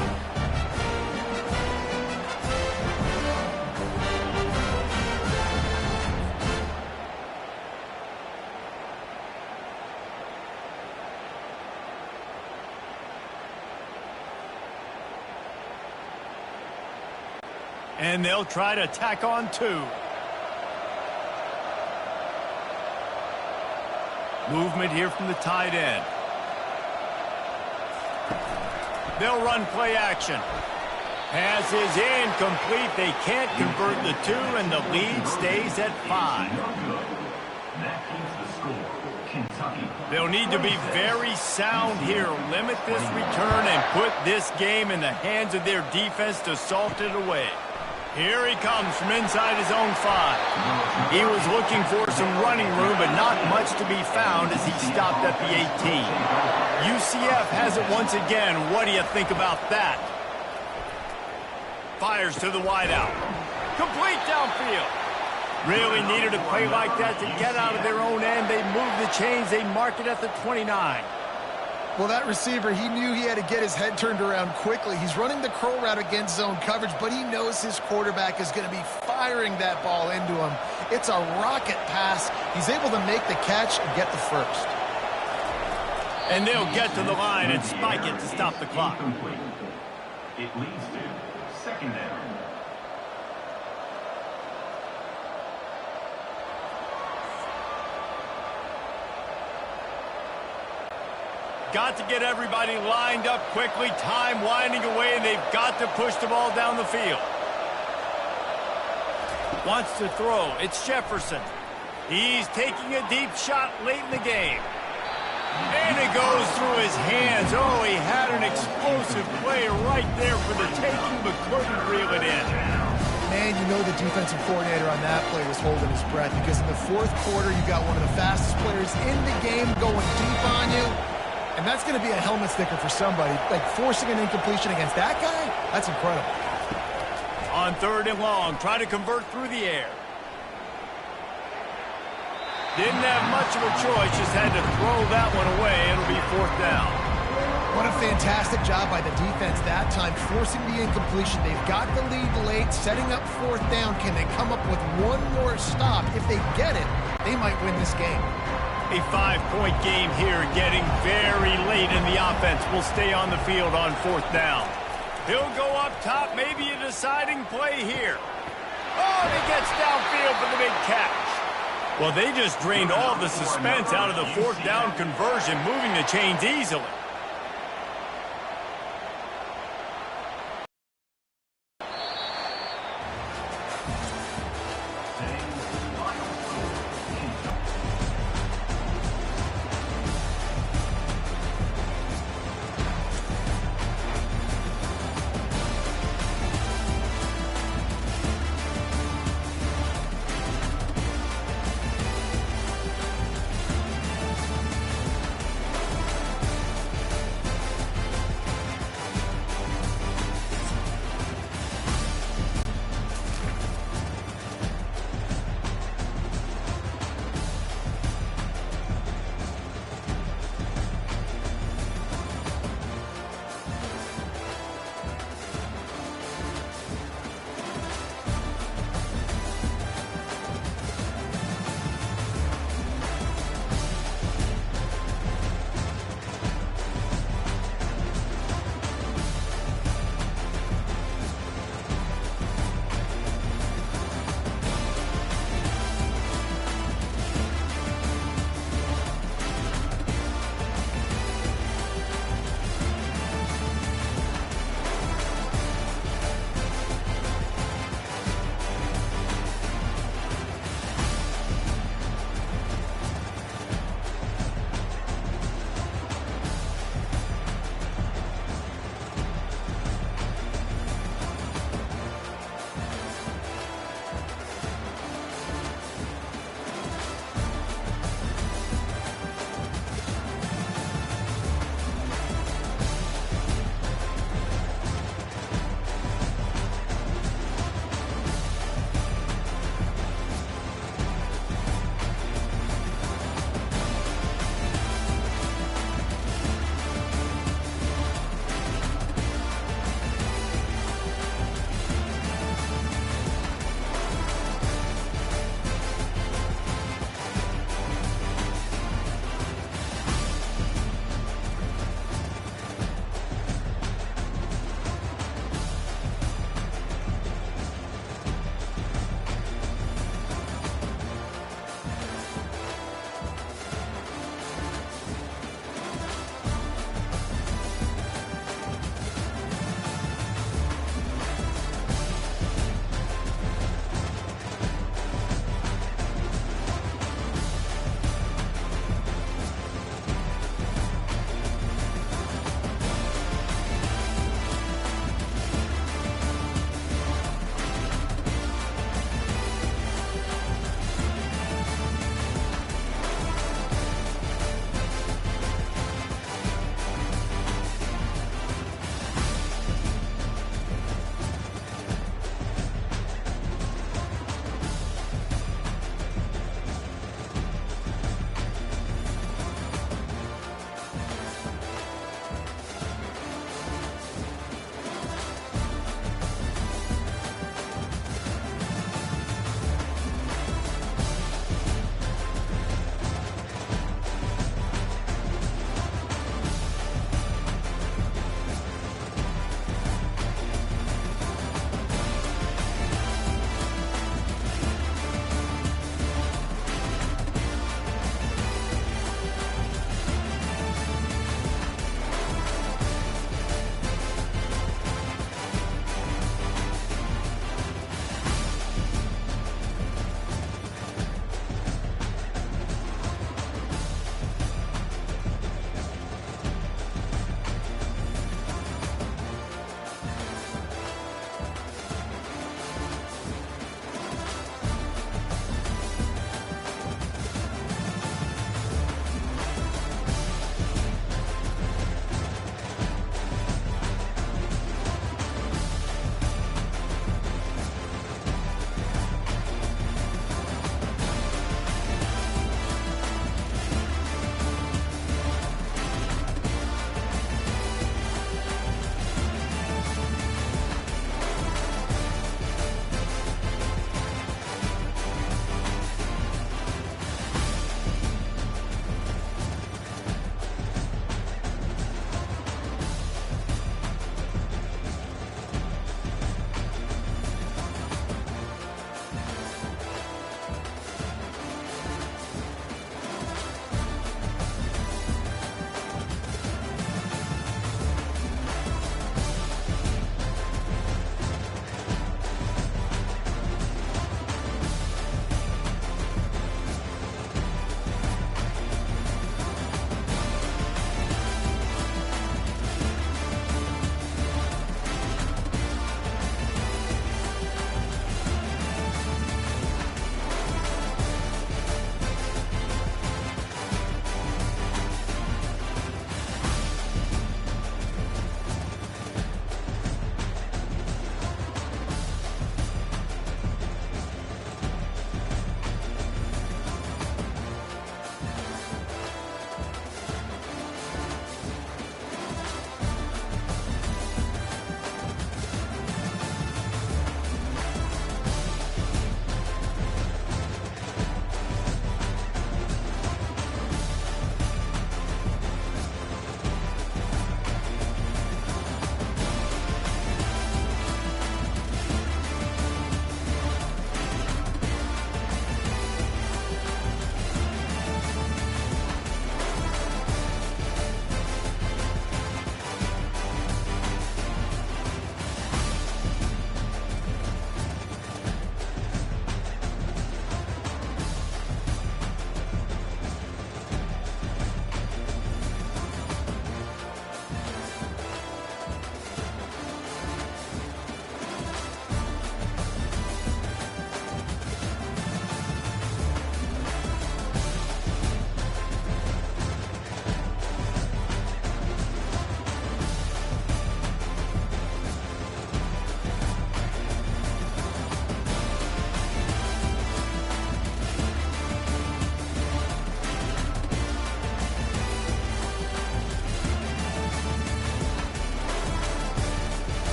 And they'll try to tack on 2. Movement here from the tight end. They'll run play action. Pass is incomplete. They can't convert the 2, and the lead stays at 5. They'll need to be very sound here. Limit this return and put this game in the hands of their defense to salt it away. Here he comes from inside his own 5. He was looking for some running room, but not much to be found as he stopped at the 18. UCF has it once again. What do you think about that? Fires to the wideout. Complete downfield. Really needed a play like that to get out of their own end. They move the chains. They mark it at the 29. Well, that receiver, he knew he had to get his head turned around quickly. He's running the curl route against zone coverage, but he knows his quarterback is going to be firing that ball into him. It's a rocket pass. He's able to make the catch and get the first. And they'll get to the line and spike it to stop the clock. It leads to second down. Got to get everybody lined up quickly. Time winding away, and they've got to push the ball down the field. Wants to throw. It's Jefferson. He's taking a deep shot late in the game. And it goes through his hands. Oh, he had an explosive play right there for the taking, but couldn't reel it in. Man, you know the defensive coordinator on that play was holding his breath, because in the 4th quarter, you got one of the fastest players in the game going deep on you. And that's going to be a helmet sticker for somebody. Like, forcing an incompletion against that guy, that's incredible. On 3rd and long, try to convert through the air. Didn't have much of a choice, just had to throw that one away. It'll be 4th down. What a fantastic job by the defense that time, forcing the incompletion. They've got the lead late, setting up 4th down. Can they come up with one more stop? If they get it, they might win this game. A 5-point game here, getting very late in the offense. Will stay on the field on 4th down. He'll go up top, maybe a deciding play here. Oh, and he gets downfield for the big catch. Well, they just drained all the suspense out of the 4th down conversion, moving the chains easily.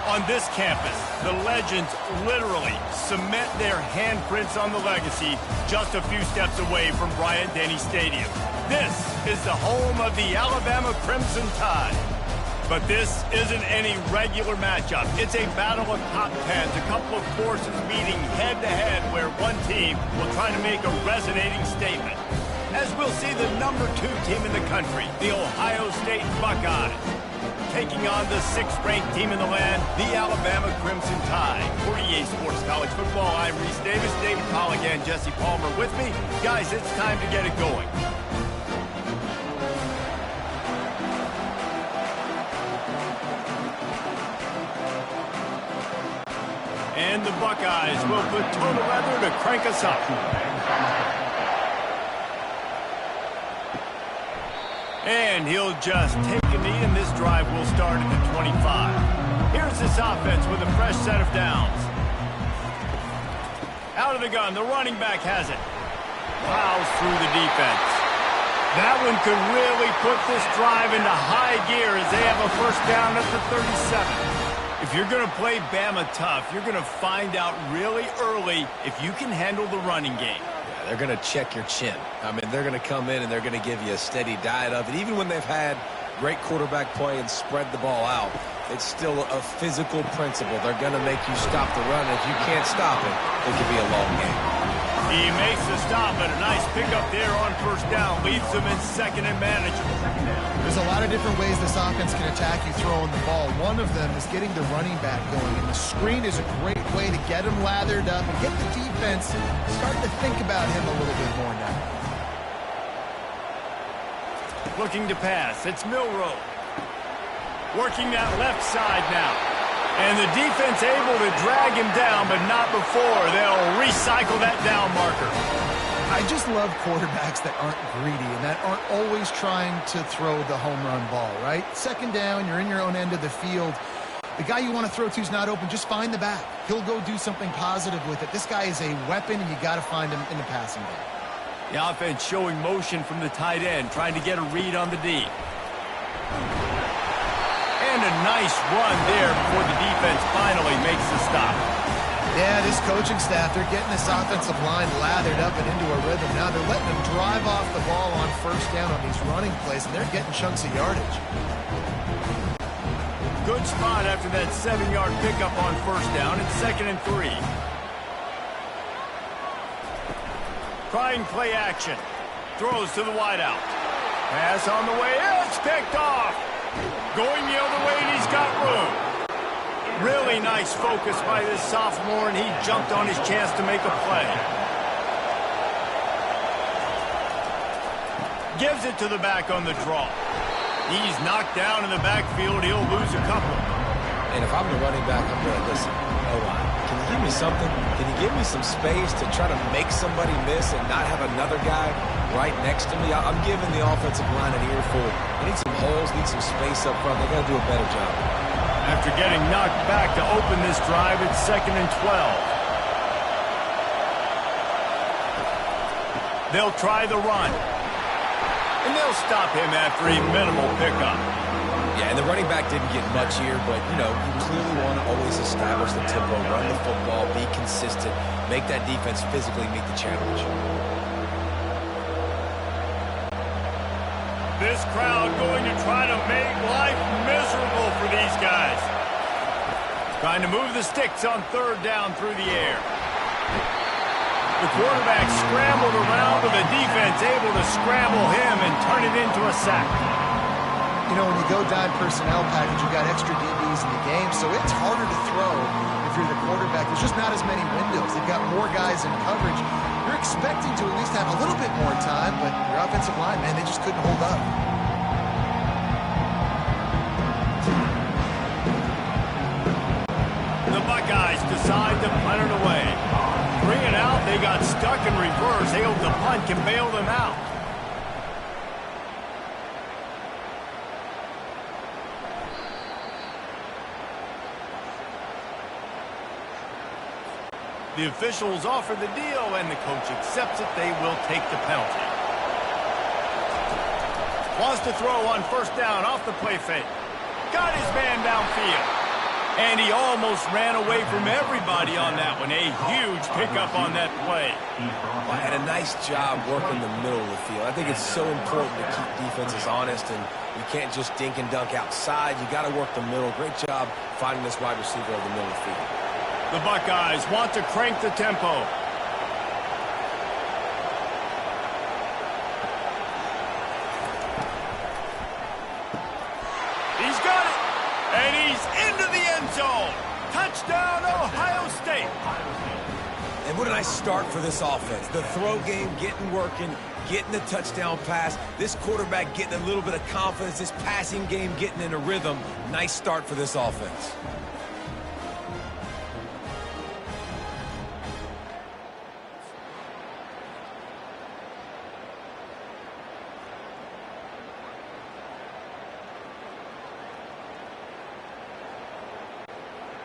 On this campus, the legends literally cement their handprints on the legacy just a few steps away from Bryant-Denny Stadium. This is the home of the Alabama Crimson Tide. But this isn't any regular matchup. It's a battle of top tens, a couple of forces meeting head-to-head where one team will try to make a resonating statement. As we'll see the number 2 team in the country, the Ohio State Buckeyes, taking on the 6th-ranked team in the land, the Alabama Crimson Tide. For EA Sports College Football, I'm Reese Davis, David Pollock, and Jesse Palmer with me. Guys, it's time to get it going. And the Buckeyes will put total leather to crank us up. And he'll just take a knee, and this drive will start at the 25. Here's this offense with a fresh set of downs. Out of the gun, the running back has it. Plows through the defense. That one could really put this drive into high gear as they have a first down at the 37. If you're going to play Bama tough, you're going to find out really early if you can handle the running game. They're going to check your chin. I mean, they're going to come in and they're going to give you a steady diet of it. Even when they've had great quarterback play and spread the ball out, it's still a physical principle. They're going to make you stop the run. If you can't stop it, it could be a long game. He makes the stop, but a nice pickup there on first down. Leaves them in second and manageable. There's a lot of different ways this offense can attack you throwing the ball. One of them is getting the running back going, and the screen is a great way to get him lathered up and get the defense starting to think about him a little bit more now. Looking to pass, it's Milrow. Working that left side now. And the defense able to drag him down, but not before they'll recycle that down marker. I just love quarterbacks that aren't greedy and that aren't always trying to throw the home run ball, right? Second down, you're in your own end of the field. The guy you want to throw to is not open. Just find the back. He'll go do something positive with it. This guy is a weapon, and you got to find him in the passing game. The offense showing motion from the tight end, trying to get a read on the D. And a nice run there before the defense finally makes the stop. Yeah, this coaching staff, they're getting this offensive line lathered up and into a rhythm. Now they're letting them drive off the ball on first down on these running plays, and they're getting chunks of yardage. Good spot after that 7-yard pickup on first down. It's 2nd and 3. Trying play action. Throws to the wideout. Pass on the way. It's picked off. Going the other way, and he's got room. Really nice focus by this sophomore, and he jumped on his chance to make a play. Gives it to the back on the draw. He's knocked down in the backfield. He'll lose a couple. And if I'm the running back, I'm going to listen. O-line, can you give me something? Can you give me some space to try to make somebody miss and not have another guy right next to me? I'm giving the offensive line an earful. They need some holes, need some space up front. They got to do a better job. After getting knocked back to open this drive, it's 2nd and 12. They'll try the run. And they'll stop him after a minimal pickup. Yeah, and the running back didn't get much here, but, you know, you clearly want to always establish the tempo, run the football, be consistent, make that defense physically meet the challenge. This crowd going to try to make life miserable for these guys. Trying to move the sticks on third down through the air. The quarterback scrambled around, but the defense able to scramble him and turn it into a sack. You know, when you go dime personnel package, you got extra DBs in the game, so it's harder to throw if you're the quarterback. There's just not as many windows. They've got more guys in coverage. You're expecting to at least have a little bit more time, but your offensive line, man, they just couldn't hold up. The Buckeyes decide to punt it away. 3 and out, they got stuck in reverse. They hope the punt can bail them out. The officials offer the deal, and the coach accepts it. They will take the penalty. Wants to throw on first down off the play fake. Got his man downfield. And he almost ran away from everybody on that one. A huge pickup on that play. Well, and a nice job working the middle of the field. I think it's so important to keep defenses honest, and you can't just dink and dunk outside. You got to work the middle. Great job finding this wide receiver over the middle of the field. The Buckeyes want to crank the tempo. He's got it. And he's into the end zone. Touchdown, Ohio State. And what a nice start for this offense. The throw game getting working, getting the touchdown pass. This quarterback getting a little bit of confidence. This passing game getting in a rhythm. Nice start for this offense.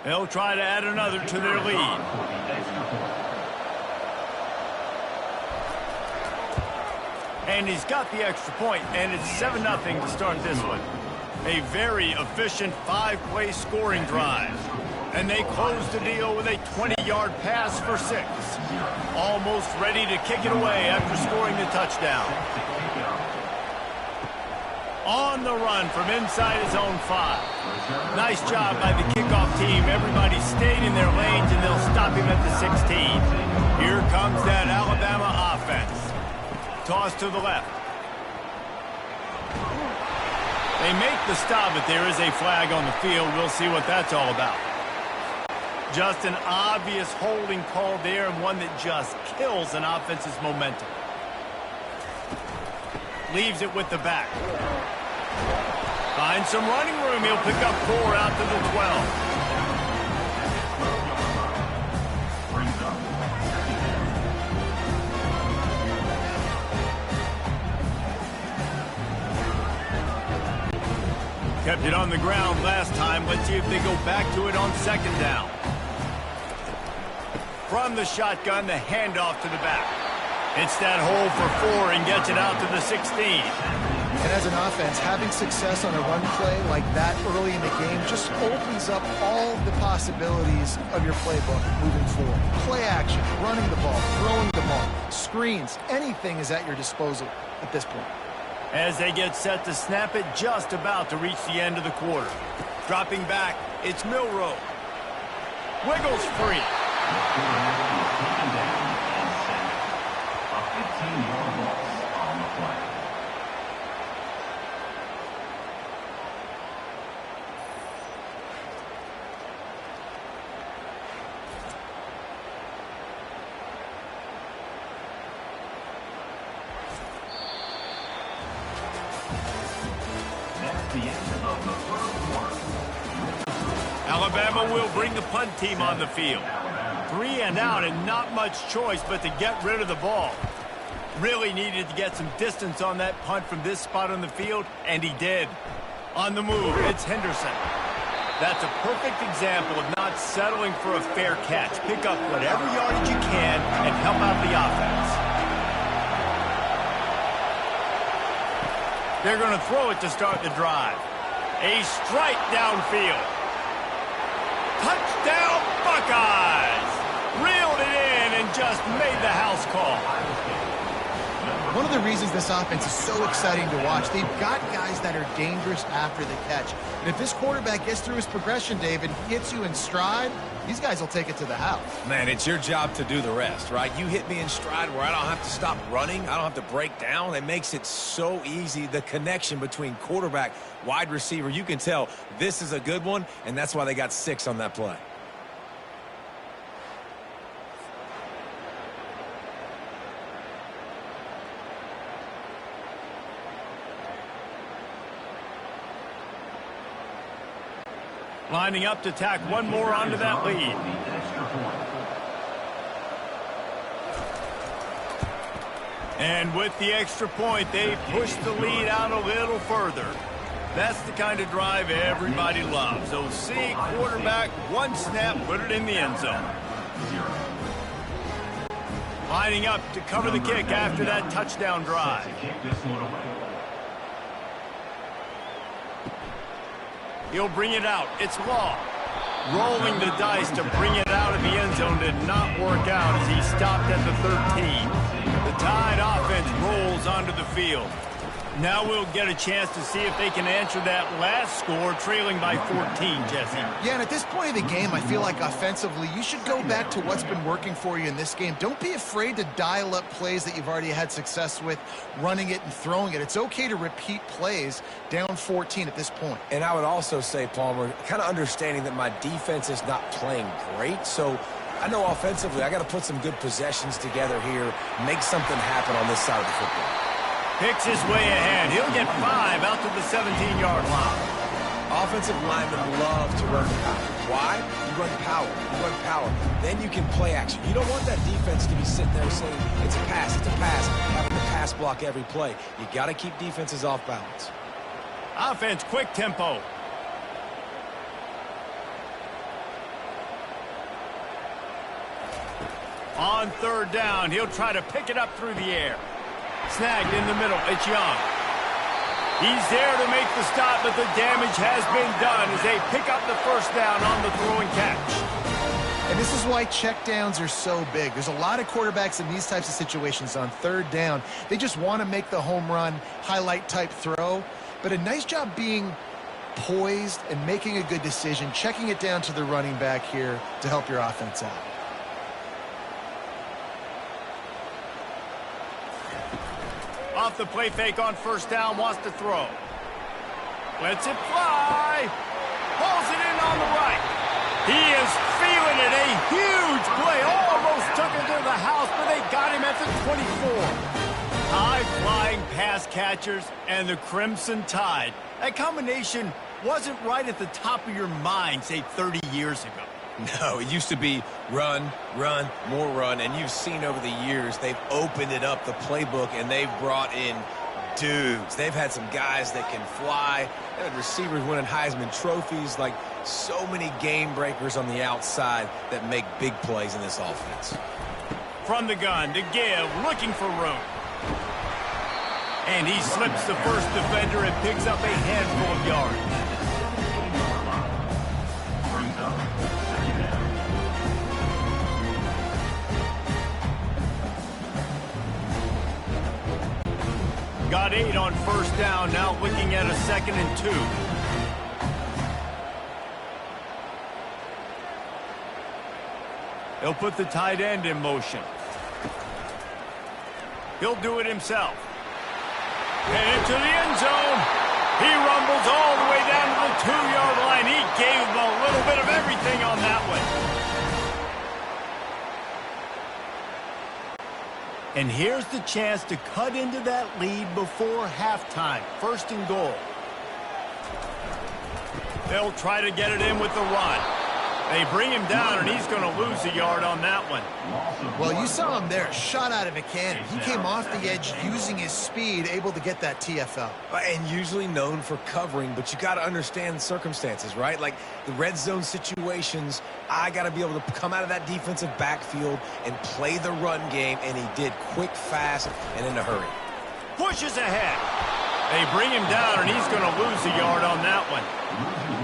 They'll try to add another to their lead. And he's got the extra point, and it's 7-0 to start this one. A very efficient 5-play scoring drive. And they close the deal with a 20-yard pass for 6. Almost ready to kick it away after scoring the touchdown. On the run from inside his own 5. Nice job by the kickoff team. Everybody stayed in their lanes, and they'll stop him at the 16. Here comes that Alabama offense. Toss to the left. They make the stop, but there is a flag on the field. We'll see what that's all about. Just an obvious holding call there, and one that just kills an offense's momentum. Leaves it with the back. Finds some running room. He'll pick up 4 out to the 12. Kept it on the ground last time. Let's see if they go back to it on 2nd down. From the shotgun, the handoff to the back. It's that hole for 4 and gets it out to the 16. And as an offense, having success on a run play like that early in the game just opens up all the possibilities of your playbook moving forward. Play action, running the ball, throwing the ball, screens, anything is at your disposal at this point. As they get set to snap it, just about to reach the end of the quarter. Dropping back, it's Milrow. Wiggles free. A 15-yard loss on the play. That's the end of the first quarter. Alabama will bring the punt team on the field. 3 and out and not much choice but to get rid of the ball. Really needed to get some distance on that punt from this spot on the field, and he did. On the move, it's Henderson. That's a perfect example of not settling for a fair catch. Pick up whatever yardage you can and help out the offense. They're going to throw it to start the drive. A strike downfield. Touchdown, Buckeyes! Reeled it in and just made the house call. One of the reasons this offense is so exciting to watch, they've got guys that are dangerous after the catch. And if this quarterback gets through his progression, David, hits you in stride, these guys will take it to the house. Man, it's your job to do the rest, right? You hit me in stride where I don't have to stop running. I don't have to break down. It makes it so easy. The connection between quarterback, wide receiver, you can tell this is a good one, and that's why they got 6 on that play. Lining up to tack one more onto that lead. And with the extra point, they push the lead out a little further. That's the kind of drive everybody loves. So see, quarterback, one snap, put it in the end zone. Lining up to cover the kick after that touchdown drive. He'll bring it out. It's Law. Rolling the dice to bring it out of the end zone did not work out as he stopped at the 13. The Tide offense rolls onto the field. Now we'll get a chance to see if they can answer that last score, trailing by 14, Jesse. Yeah, and at this point of the game, I feel like offensively, you should go back to what's been working for you in this game. Don't be afraid to dial up plays that you've already had success with, running it and throwing it. It's okay to repeat plays down 14 at this point. And I would also say, Palmer, kind of understanding that my defense is not playing great, so I know offensively I got to put some good possessions together here, make something happen on this side of the football. Picks his way ahead. He'll get 5 out to the 17-yard line. Offensive linemen love to run power. Why? You run power. You run power. Then you can play action. You don't want that defense to be sitting there saying, it's a pass, having to pass block every play. You got to keep defenses off balance. Offense, quick tempo. On third down, he'll try to pick it up through the air. Snagged in the middle, it's Young. He's there to make the stop, but the damage has been done as they pick up the first down on the throwing catch. And this is why checkdowns are so big. There's a lot of quarterbacks in these types of situations on third down. They just want to make the home run, highlight type throw. But a nice job being poised and making a good decision, checking it down to the running back here to help your offense out. Off the play fake on first down, wants to throw. Lets it fly. Pulls it in on the right. He is feeling it. A huge play. Almost took it to the house, but they got him at the 24. High-flying pass catchers and the Crimson Tide. That combination wasn't right at the top of your mind, say, 30 years ago. No, it used to be run, run, more run, and you've seen over the years they've opened it up, the playbook, and they've brought in dudes. They've had some guys that can fly. They've had receivers winning Heisman trophies, like so many game breakers on the outside that make big plays in this offense. From the gun to give, looking for room. And he slips the first defender and picks up a handful of yards. Got 8 on first down, now looking at a 2nd and 2. He'll put the tight end in motion. He'll do it himself. And into the end zone. He rumbles all the way down to the 2-yard line. He gave him a little bit of everything on that one. And here's the chance to cut into that lead before halftime. 1st and goal. They'll try to get it in with the run. They bring him down, and he's going to lose a yard on that one. Well, you saw him there, shot out of a cannon. He came off the edge using his speed, able to get that TFL. And usually known for covering, but you got to understand the circumstances, right? Like the red zone situations, I got to be able to come out of that defensive backfield and play the run game, and he did quick, fast, and in a hurry. Pushes ahead. They bring him down, and he's going to lose a yard on that one.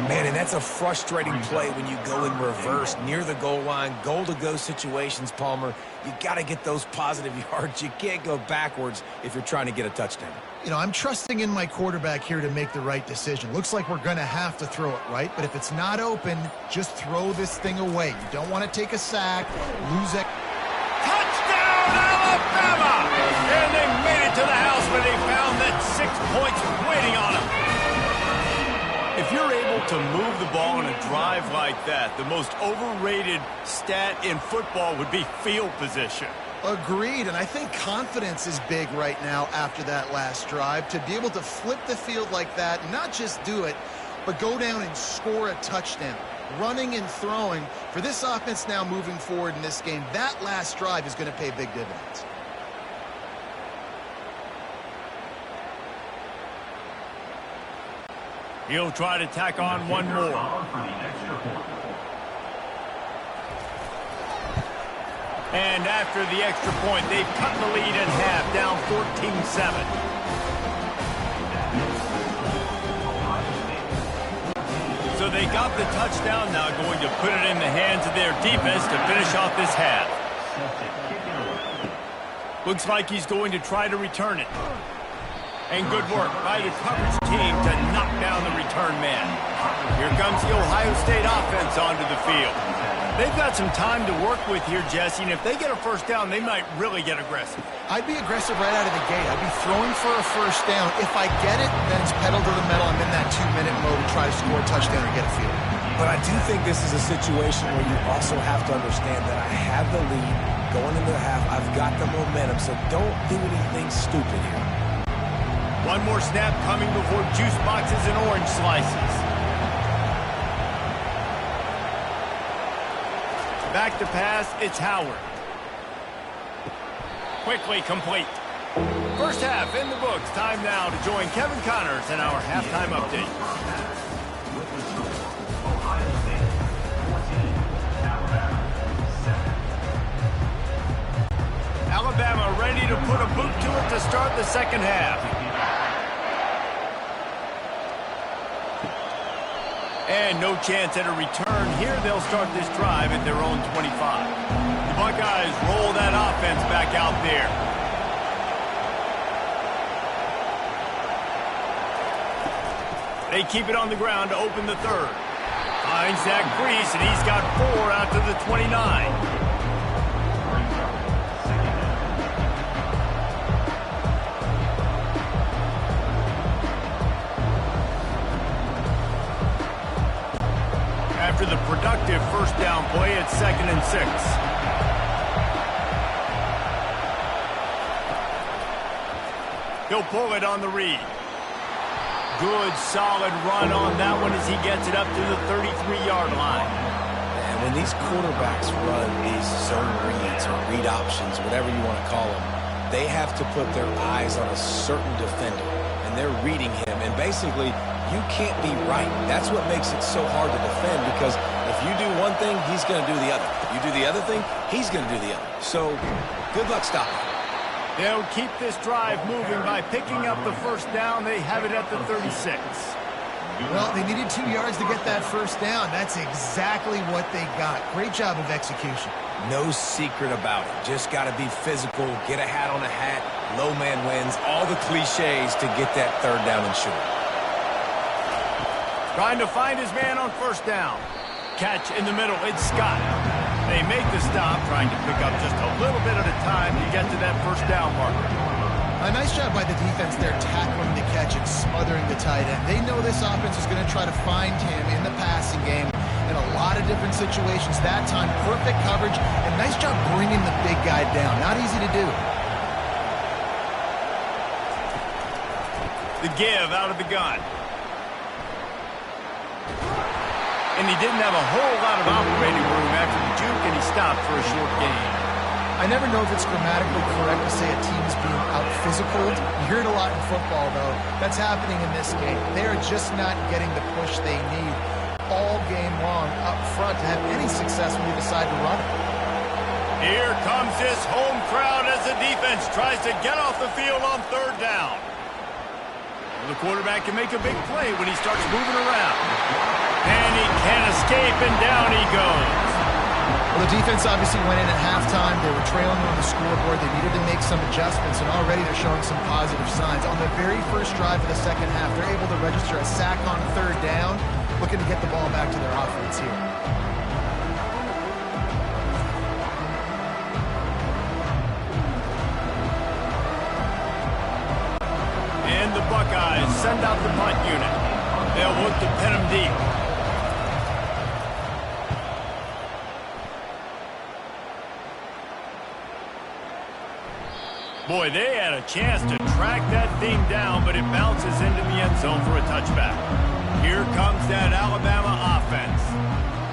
Man, and that's a frustrating play when you go in reverse near the goal line, goal-to-go situations, Palmer. You got to get those positive yards. You can't go backwards if you're trying to get a touchdown. You know, I'm trusting in my quarterback here to make the right decision. Looks like we're going to have to throw it, right? But if it's not open, just throw this thing away. You don't want to take a sack, lose it. Touchdown, Alabama! And they made it to the house where they found that 6 points waiting on them. If you're able to move the ball in a drive like that, the most overrated stat in football would be field position. Agreed, and I think confidence is big right now after that last drive. To be able to flip the field like that, not just do it, but go down and score a touchdown. Running and throwing, for this offense now moving forward in this game, that last drive is going to pay big dividends. He'll try to tack on one more. And after the extra point, they've cut the lead in half, down 14-7. So they got the touchdown, now going to put it in the hands of their defense to finish off this half. Looks like he's going to try to return it. And good work by the coverage team to knock down the return man. Here comes the Ohio State offense onto the field. They've got some time to work with here, Jesse, and if they get a first down, they might really get aggressive. I'd be aggressive right out of the gate. I'd be throwing for a first down. If I get it, then it's pedal to the metal. I'm in that 2-minute mode to try to score a touchdown or get a field. But I do think this is a situation where you also have to understand that I have the lead going into the half. I've got the momentum, so don't do anything stupid here. One more snap coming before juice boxes and orange slices. Back to pass, it's Howard. Quickly complete. First half in the books. Time now to join Kevin Connors in our halftime update. Alabama ready to put a boot to it to start the second half. And no chance at a return here. They'll start this drive at their own 25. The Buckeyes roll that offense back out there. They keep it on the ground to open the third. Finds that crease, and he's got 4 out to the 29. After the productive first down play, it's 2nd and 6. He'll pull it on the read. Good, solid run on that one as he gets it up to the 33-yard line. And when these quarterbacks run these zone reads or read options, whatever you want to call them, they have to put their eyes on a certain defender, and they're reading him. And basically, you can't be right. That's what makes it so hard to defend, because if you do one thing, he's going to do the other. If you do the other thing, he's going to do the other. So, good luck stopping. They'll keep this drive moving by picking up the first down. They have it at the 36. Well, they needed 2 yards to get that first down. That's exactly what they got. Great job of execution. No secret about it. Just got to be physical, get a hat on a hat, low man wins, all the cliches to get that third down and short. Trying to find his man on first down. Catch in the middle, it's Scott. They make the stop, trying to pick up just a little bit at a time to get to that first down marker. A nice job by the defense there, tackling the catch and smothering the tight end. They know this offense is going to try to find him in the passing game in a lot of different situations. That time, perfect coverage, and nice job bringing the big guy down. Not easy to do. The give out of the gun. And he didn't have a whole lot of operating room after the juke, and he stopped for a short gain. I never know if it's grammatically correct to say a team's being out-physicaled. You hear it a lot in football, though. That's happening in this game. They are just not getting the push they need all game long up front to have any success when they decide to run it. Here comes this home crowd as the defense tries to get off the field on third down. The quarterback can make a big play when he starts moving around. And he can't escape, and down he goes. Well, the defense obviously went in at halftime. They were trailing on the scoreboard. They needed to make some adjustments, and already they're showing some positive signs. On the very first drive of the second half, they're able to register a sack on third down, looking to get the ball back to their offense here. And the Buckeyes send out the punt unit. They'll look to pin him deep. Boy, they had a chance to track that thing down, but it bounces into the end zone for a touchback. Here comes that Alabama offense.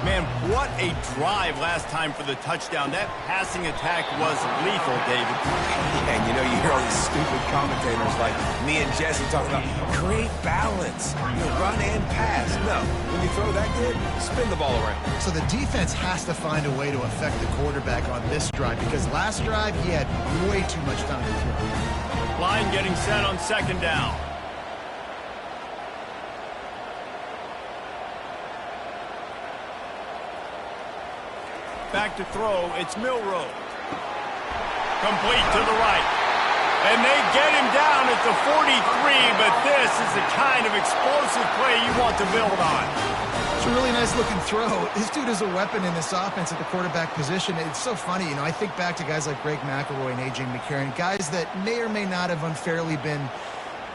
Man, what a drive last time for the touchdown. That passing attack was lethal, David. Yeah, and you know, you hear all these stupid commentators like me and Jesse talking about great balance, run and pass. No, when you throw that good, spin the ball around. So the defense has to find a way to affect the quarterback on this drive, because last drive he had way too much time to throw. Line getting set on second down. Back to throw, it's Milrow. Complete to the right. And they get him down at the 43, but this is the kind of explosive play you want to build on. It's a really nice-looking throw. This dude is a weapon in this offense at the quarterback position. It's so funny, you know, I think back to guys like Greg McElroy and A.J. McCarron, guys that may or may not have unfairly been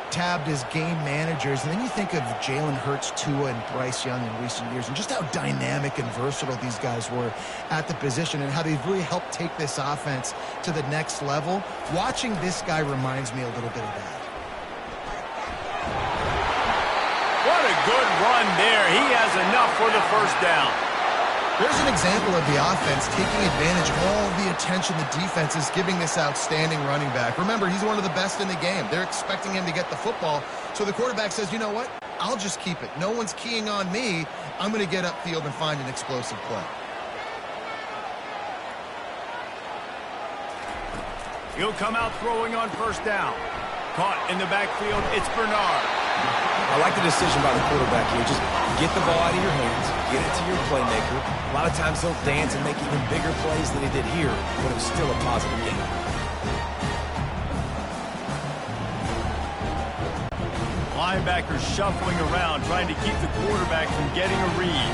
tabbed as game managers, and then you think of Jalen Hurts, Tua, and Bryce Young in recent years, and just how dynamic and versatile these guys were at the position and how they've really helped take this offense to the next level. Watching this guy reminds me a little bit of that. What a good run there. He has enough for the first down. There's an example of the offense taking advantage of all the attention the defense is giving this outstanding running back. Remember, he's one of the best in the game. They're expecting him to get the football, so the quarterback says, you know what? I'll just keep it. No one's keying on me. I'm going to get upfield and find an explosive play. He'll come out throwing on first down. Caught in the backfield, it's Bernard. I like the decision by the quarterback here. Just get the ball out of your hands, get it to your playmaker. A lot of times he'll dance and make even bigger plays than he did here, but it was still a positive game. Linebackers shuffling around, trying to keep the quarterback from getting a read.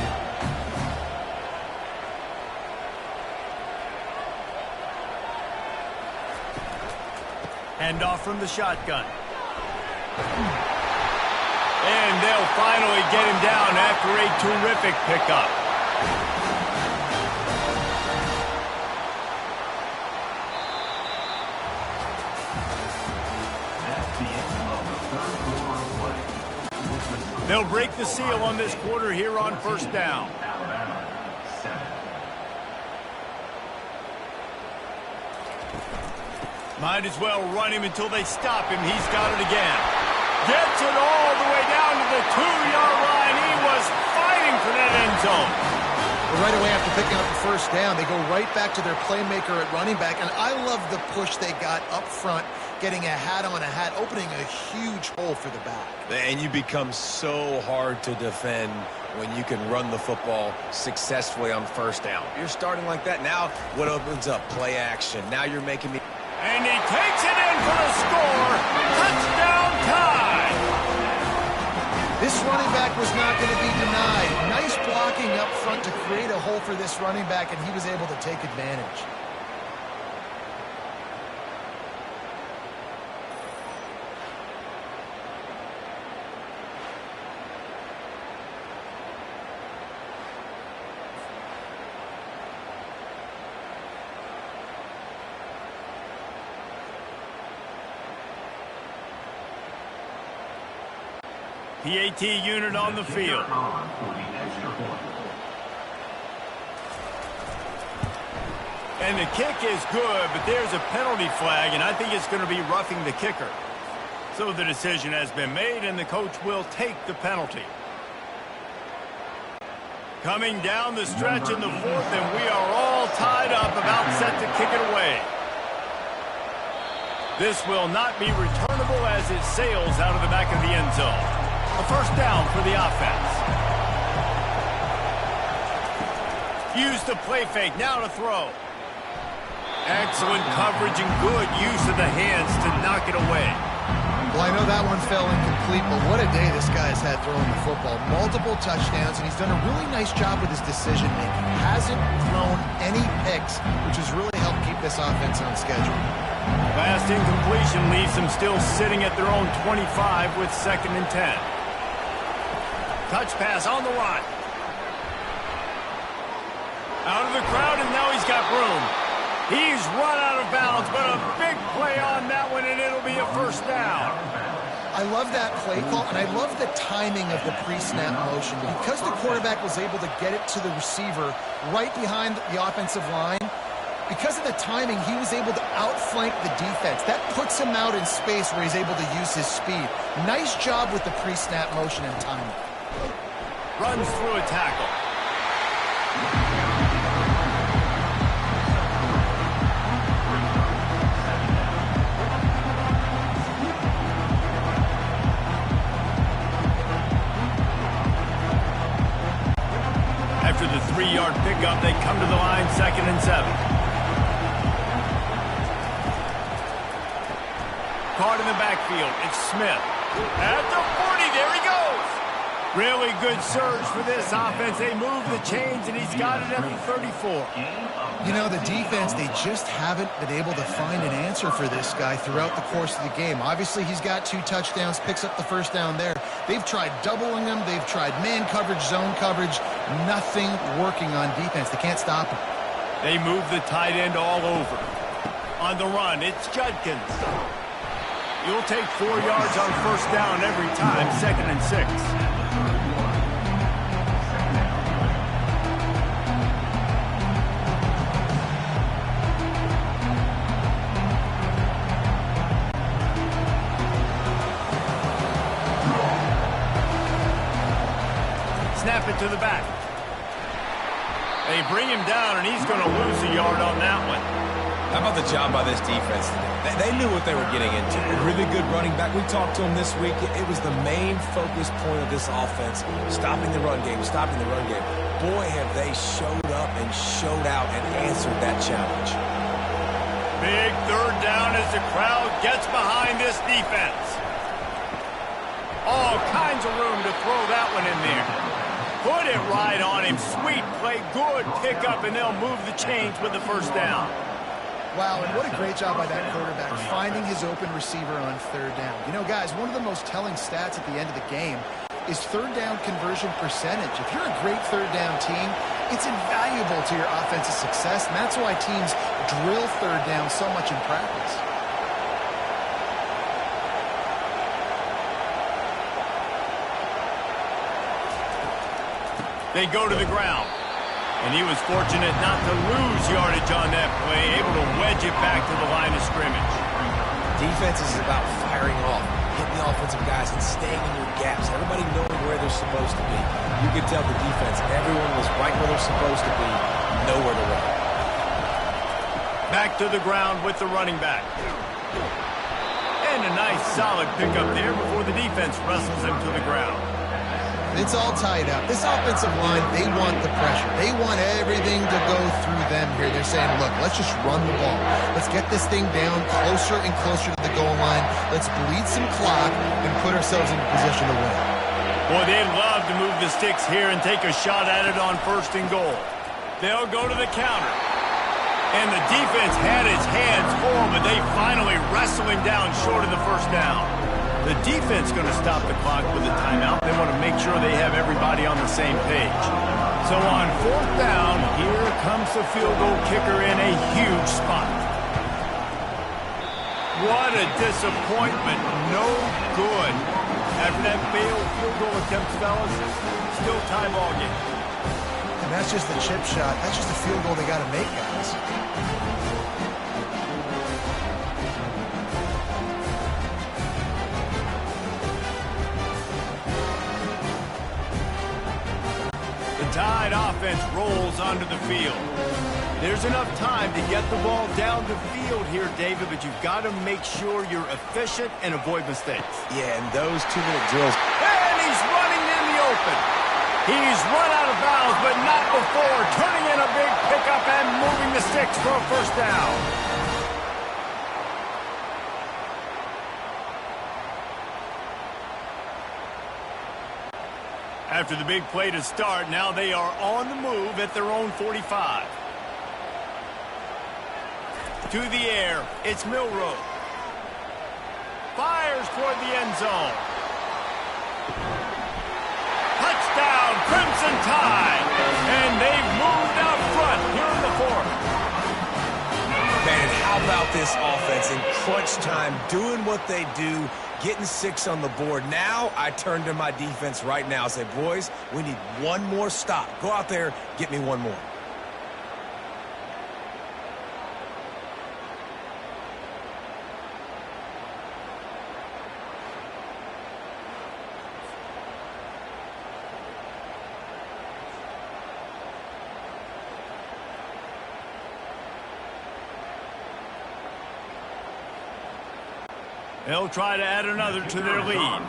Handoff from the shotgun. And they'll finally get him down after a terrific pickup. That's the end of the third quarter of play. They'll break the seal on this quarter here on first down. Alabama, 7. Might as well run him until they stop him. He's got it again. Gets it all the way down to the 2-yard line. He was fighting for that end zone. But right away after picking up the first down, they go right back to their playmaker at running back. And I love the push they got up front, getting a hat on a hat, opening a huge hole for the back. And you become so hard to defend when you can run the football successfully on first down. You're starting like that. Now what opens up? Play action. Now you're making me... And he takes it in for the score. Touchdown tie. This running back was not going to be denied. Nice blocking up front to create a hole for this running back, and he was able to take advantage. PAT unit on the field. And the kick is good, but there's a penalty flag, and I think it's going to be roughing the kicker. So the decision has been made, and the coach will take the penalty. Coming down the stretch in the fourth, and we are all tied up, about set to kick it away. This will not be returnable as it sails out of the back of the end zone. A first down for the offense. Use the play fake, now to throw. Excellent coverage and good use of the hands to knock it away. Well, I know that one fell incomplete, but what a day this guy has had throwing the football. Multiple touchdowns, and he's done a really nice job with his decision-making. Hasn't thrown any picks, which has really helped keep this offense on schedule. Fast incompletion leaves them still sitting at their own 25 with 2nd and 10. Touch pass on the run. Out of the crowd, and now he's got room. He's run out of bounds, but a big play on that one, and it'll be a first down. I love that play call, and I love the timing of the pre-snap motion. Because the quarterback was able to get it to the receiver right behind the offensive line, because of the timing, he was able to outflank the defense. That puts him out in space where he's able to use his speed. Nice job with the pre-snap motion and timing. Runs through a tackle. After the 3-yard pickup. They come to the line, 2nd and 7. Caught in the backfield. It's Smith. At the 40, there he goes. Really good surge for this offense. They move the chains, and he's got it at the 34. You know, the defense, they just haven't been able to find an answer for this guy throughout the course of the game. Obviously, he's got 2 touchdowns, picks up the first down there. They've tried doubling him. They've tried man coverage, zone coverage. Nothing working on defense. They can't stop him. They move the tight end all over. On the run, it's Judkins. You'll take 4 yards on first down every time, 2nd and 6. Snap it to the back. They bring him down, and he's going to lose a yard on that one. How about the job by this defense today? They knew what they were getting into. A really good running back. We talked to him this week. It was the main focus point of this offense, stopping the run game, stopping the run game. Boy, have they showed up and showed out and answered that challenge. Big 3rd down as the crowd gets behind this defense. All kinds of room to throw that one in there. Put it right on him. Sweet play. Good pickup, and they'll move the chains with the first down. Wow, and what a great job by that quarterback, finding his open receiver on 3rd down. You know, guys, one of the most telling stats at the end of the game is 3rd down conversion percentage. If you're a great 3rd down team, it's invaluable to your offensive success, and that's why teams drill 3rd down so much in practice. They go to the ground. And he was fortunate not to lose yardage on that play, able to wedge it back to the line of scrimmage. Defense is about firing off, hitting the offensive guys, and staying in your gaps. Everybody knowing where they're supposed to be. You could tell the defense, everyone was right where they're supposed to be, nowhere to run. Back to the ground with the running back. And a nice solid pickup there before the defense wrestles him to the ground. It's all tied up. This offensive line, they want the pressure. They want everything to go through them here. They're saying, look, let's just run the ball. Let's get this thing down closer and closer to the goal line. Let's bleed some clock and put ourselves in a position to win. Boy, they'd love to move the sticks here and take a shot at it on 1st and goal. They'll go to the counter. And the defense had its hands full, but they finally wrestle him down short of the first down. The defense going to stop the clock with a timeout. They want to make sure they have everybody on the same page. So on 4th down, here comes the field goal kicker in a huge spot. What a disappointment. No good. After that failed field goal attempt, fellas, still tie ball game. And that's just the chip shot. That's just a field goal they got to make, guys. Tide offense rolls onto the field. There's enough time to get the ball down the field here, David, but you've got to make sure you're efficient and avoid mistakes. Yeah, and those 2-minute drills. And he's running in the open. He's run out of bounds, but not before turning in a big pickup and moving the sticks for a first down. After the big play to start, now they are on the move at their own 45. To the air, it's Milrow. Fires toward the end zone. Touchdown, Crimson Tide. And they've moved out front here in the 4th. Man, how about this offense in crunch time, doing what they do, getting 6 on the board. Now I turn to my defense right now and say, boys, we need one more stop. Go out there, get me one more. They'll try to add another to their lead.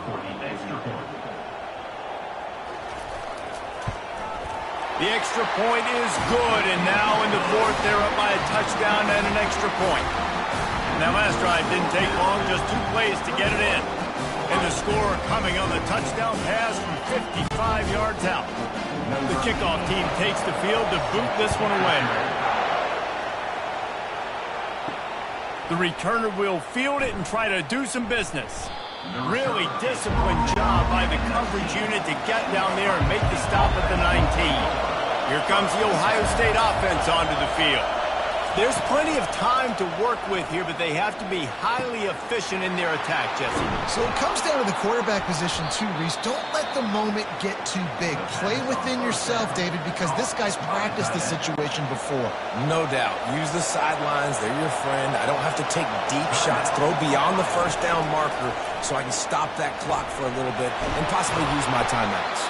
The extra point is good, and now in the fourth, they're up by a touchdown and an extra point. And that last drive didn't take long, just 2 plays to get it in. And the score coming on the touchdown pass from 55 yards out. The kickoff team takes the field to boot this one away. The returner will field it and try to do some business. Really disciplined job by the coverage unit to get down there and make the stop at the 19. Here comes the Ohio State offense onto the field. There's plenty of time to work with here, but they have to be highly efficient in their attack, Jesse. So it comes down to the quarterback position too, Reese. Don't let the moment get too big. Play within yourself, David, because this guy's practiced this situation before. No doubt. Use the sidelines. They're your friend. I don't have to take deep shots. Throw beyond the first down marker so I can stop that clock for a little bit and possibly use my timeouts.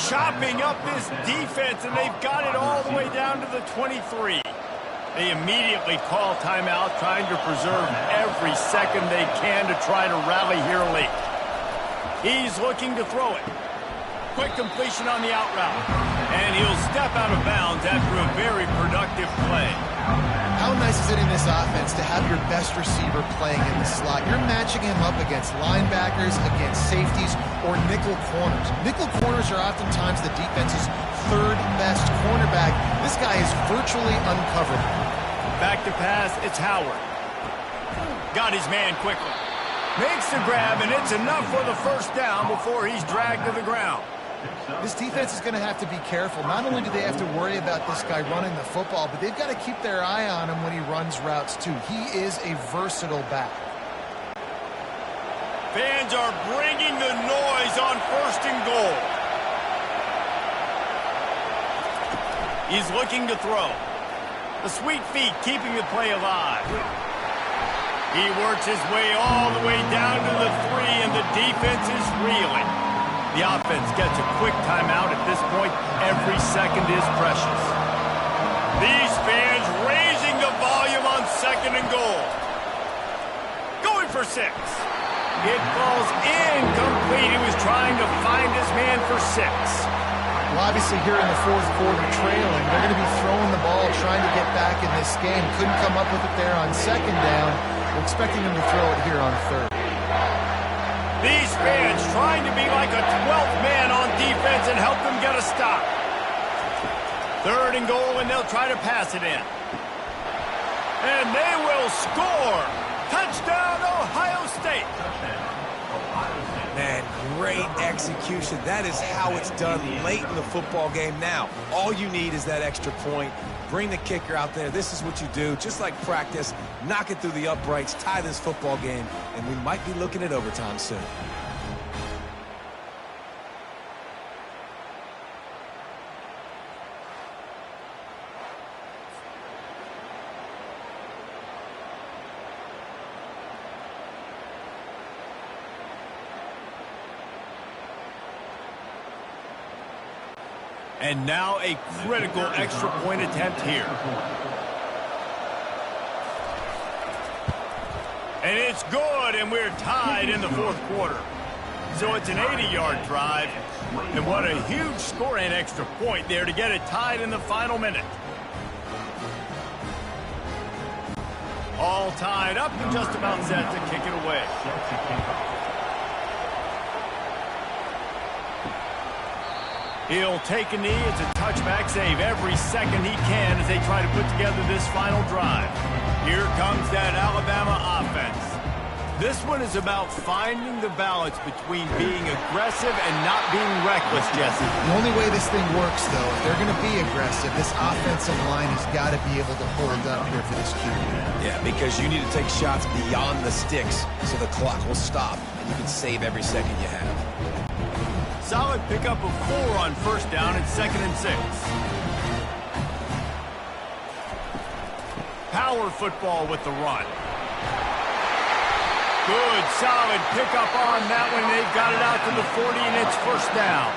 Chopping up this defense, and they've got it all the way down to the 23. They immediately call timeout, trying to preserve every second they can to try to rally here late. He's looking to throw it. Quick completion on the out route. And he'll step out of bounds after a very productive play. How nice is it in this offense to have your best receiver playing in the slot? You're matching him up against linebackers, against safeties, or nickel corners. Nickel corners are oftentimes the defense's third best cornerback. This guy is virtually uncoverable. Back to pass, it's Howard. Got his man quickly. Makes the grab, and it's enough for the first down before he's dragged to the ground. This defense is going to have to be careful. Not only do they have to worry about this guy running the football, but they've got to keep their eye on him when he runs routes too. He is a versatile back. Fans are bringing the noise on 1st and goal. He's looking to throw. The sweet feet keeping the play alive. He works his way all the way down to the 3, and the defense is reeling. The offense gets a quick timeout at this point. Every second is precious. These fans raising the volume on 2nd and goal. Going for 6. It falls incomplete. He was trying to find his man for 6. Well, obviously here in the fourth quarter trailing, they're going to be throwing the ball, trying to get back in this game. Couldn't come up with it there on 2nd down. We're expecting them to throw it here on 3rd. These fans trying to be like a 12th man on defense and help them get a stop. 3rd and goal, and they'll try to pass it in. And they will score. Touchdown, Ohio State. Man, great execution. That is how it's done late in the football game now. All you need is that extra point. Bring the kicker out there. This is what you do. Just like practice, knock it through the uprights, tie this football game, and we might be looking at overtime soon. And now a critical extra point attempt here. And it's good, and we're tied in the fourth quarter. So it's an 80-yard drive. And what a huge score and extra point there to get it tied in the final minute. All tied up and just about set to kick it away. He'll take a knee. It's a touchback save every second he can as they try to put together this final drive. Here comes that Alabama offense. This one is about finding the balance between being aggressive and not being reckless, Jesse. The only way this thing works, though, if they're going to be aggressive, this offensive line has got to be able to hold up here for this QB. Yeah, because you need to take shots beyond the sticks so the clock will stop and you can save every second you have. Solid pickup of 4 on 1st down and 2nd and 6. Power football with the run. Good, solid pickup on that one. They've got it out to the 40, and it's 1st down.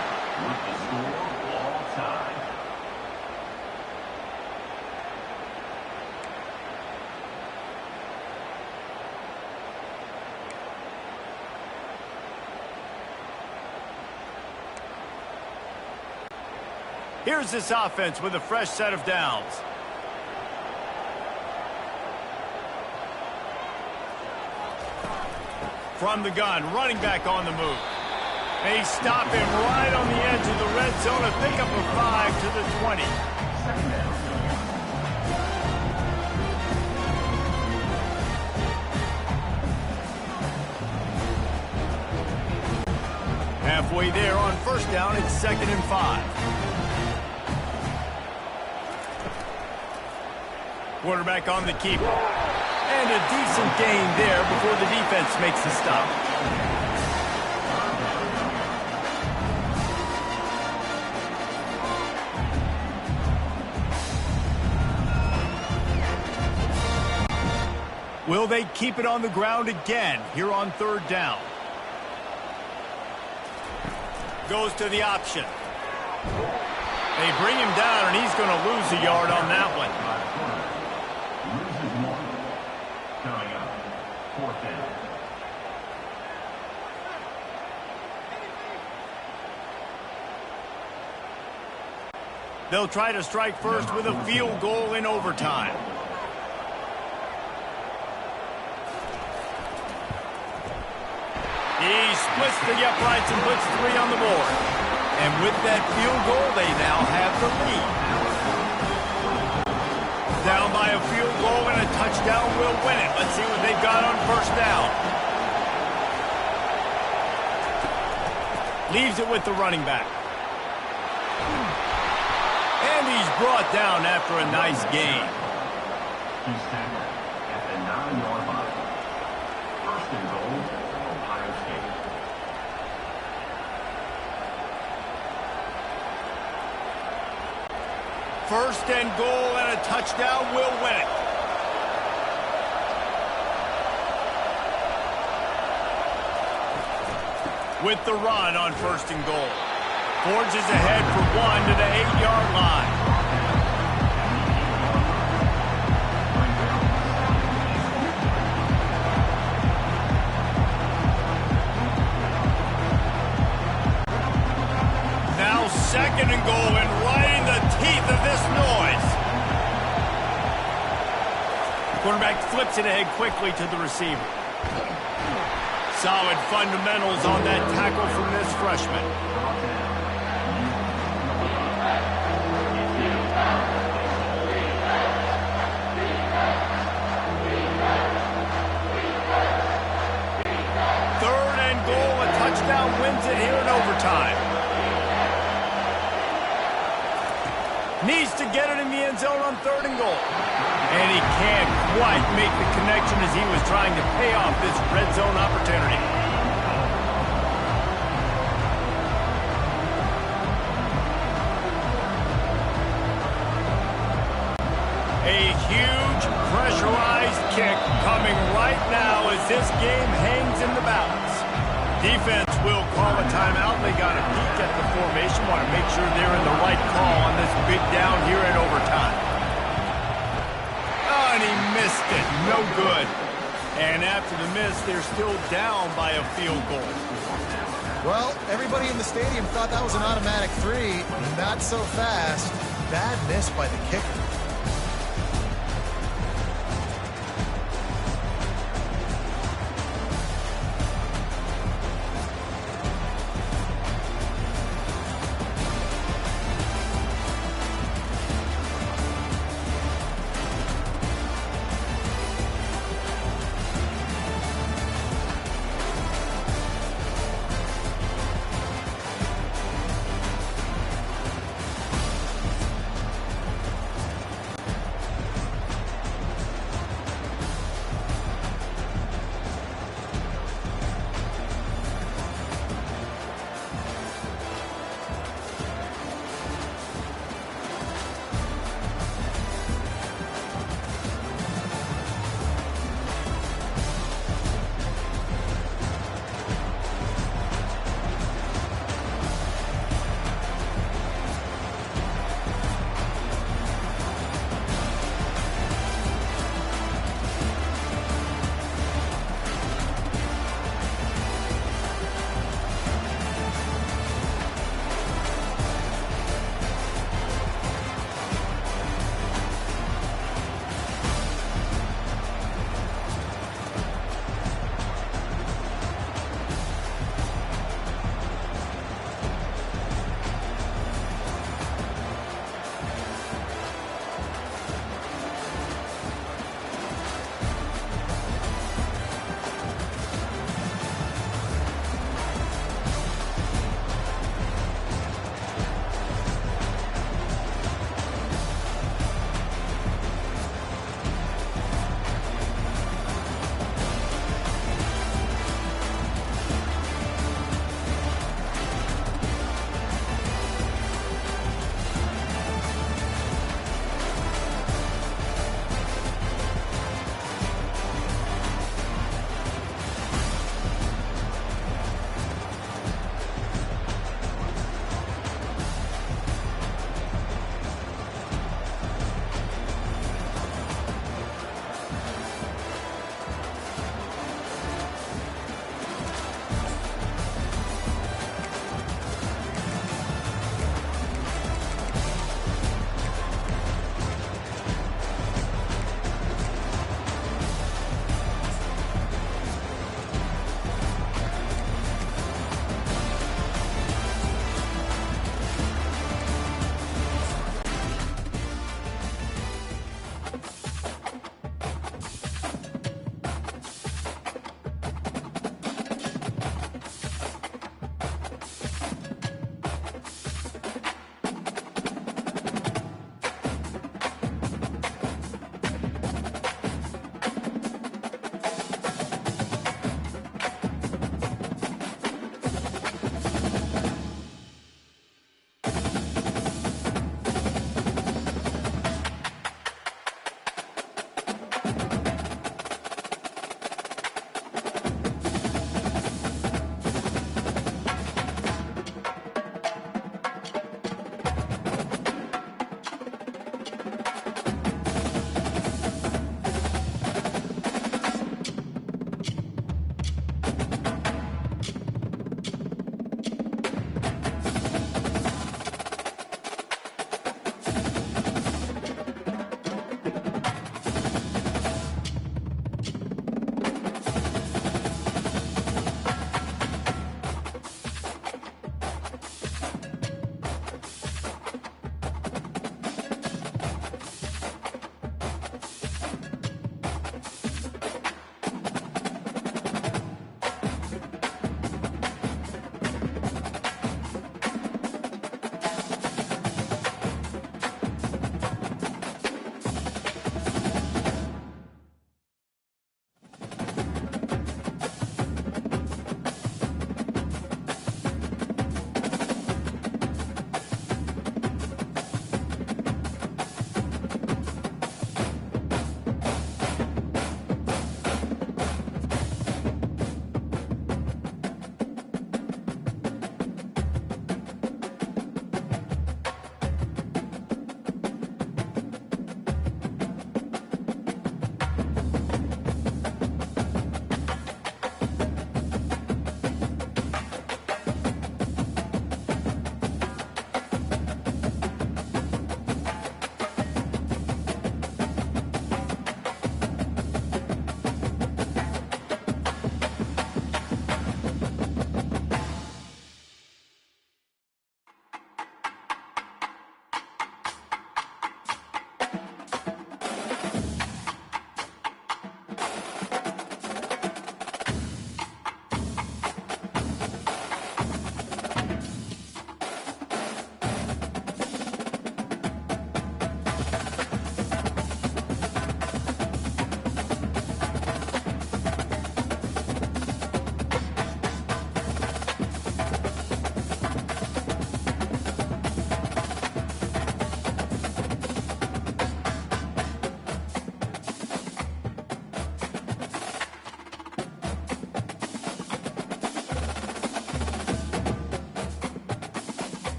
With the score, all tied. Here's this offense with a fresh set of downs. From the gun, running back on the move. They stop him right on the edge of the red zone. A pickup of 5 to the 20. Halfway there on first down, it's 2nd and 5. Quarterback on the keeper. And a decent gain there before the defense makes the stop. Will they keep it on the ground again here on 3rd down? Goes to the option. They bring him down, and he's going to lose a yard on that one. Loses 1. Coming up, 4th down. They'll try to strike first with a field goal in overtime. He splits the uprights and puts 3 on the board. And with that field goal, they now have the lead. Down by a field goal and a touchdown will win it. Let's see what they've got on first down. Leaves it with the running back. And he's brought down after a nice gain. He's tackled at the 9-yard line. 1st and goal, Ohio State. First and goal and a touchdown will win it. With the run on 1st and goal. Forges ahead for 1 to the 8-yard line. Now 2nd and goal, and right in the teeth of this noise. Quarterback flips it ahead quickly to the receiver. Solid fundamentals on that tackle from this freshman. Third and goal, a touchdown wins it here in overtime. Needs to get it in the end zone on 3rd and goal. And he can't quite make the connection as he was trying to pay off this red zone opportunity. A huge pressurized kick coming right now as this game hangs in the balance. Defense will call a timeout. They got a peek at the formation. Want to make sure they're in the right call on this big down here in overtime. Oh, and he missed it. No good. And after the miss, they're still down by a field goal. Well, everybody in the stadium thought that was an automatic 3. Not so fast. Bad miss by the kicker.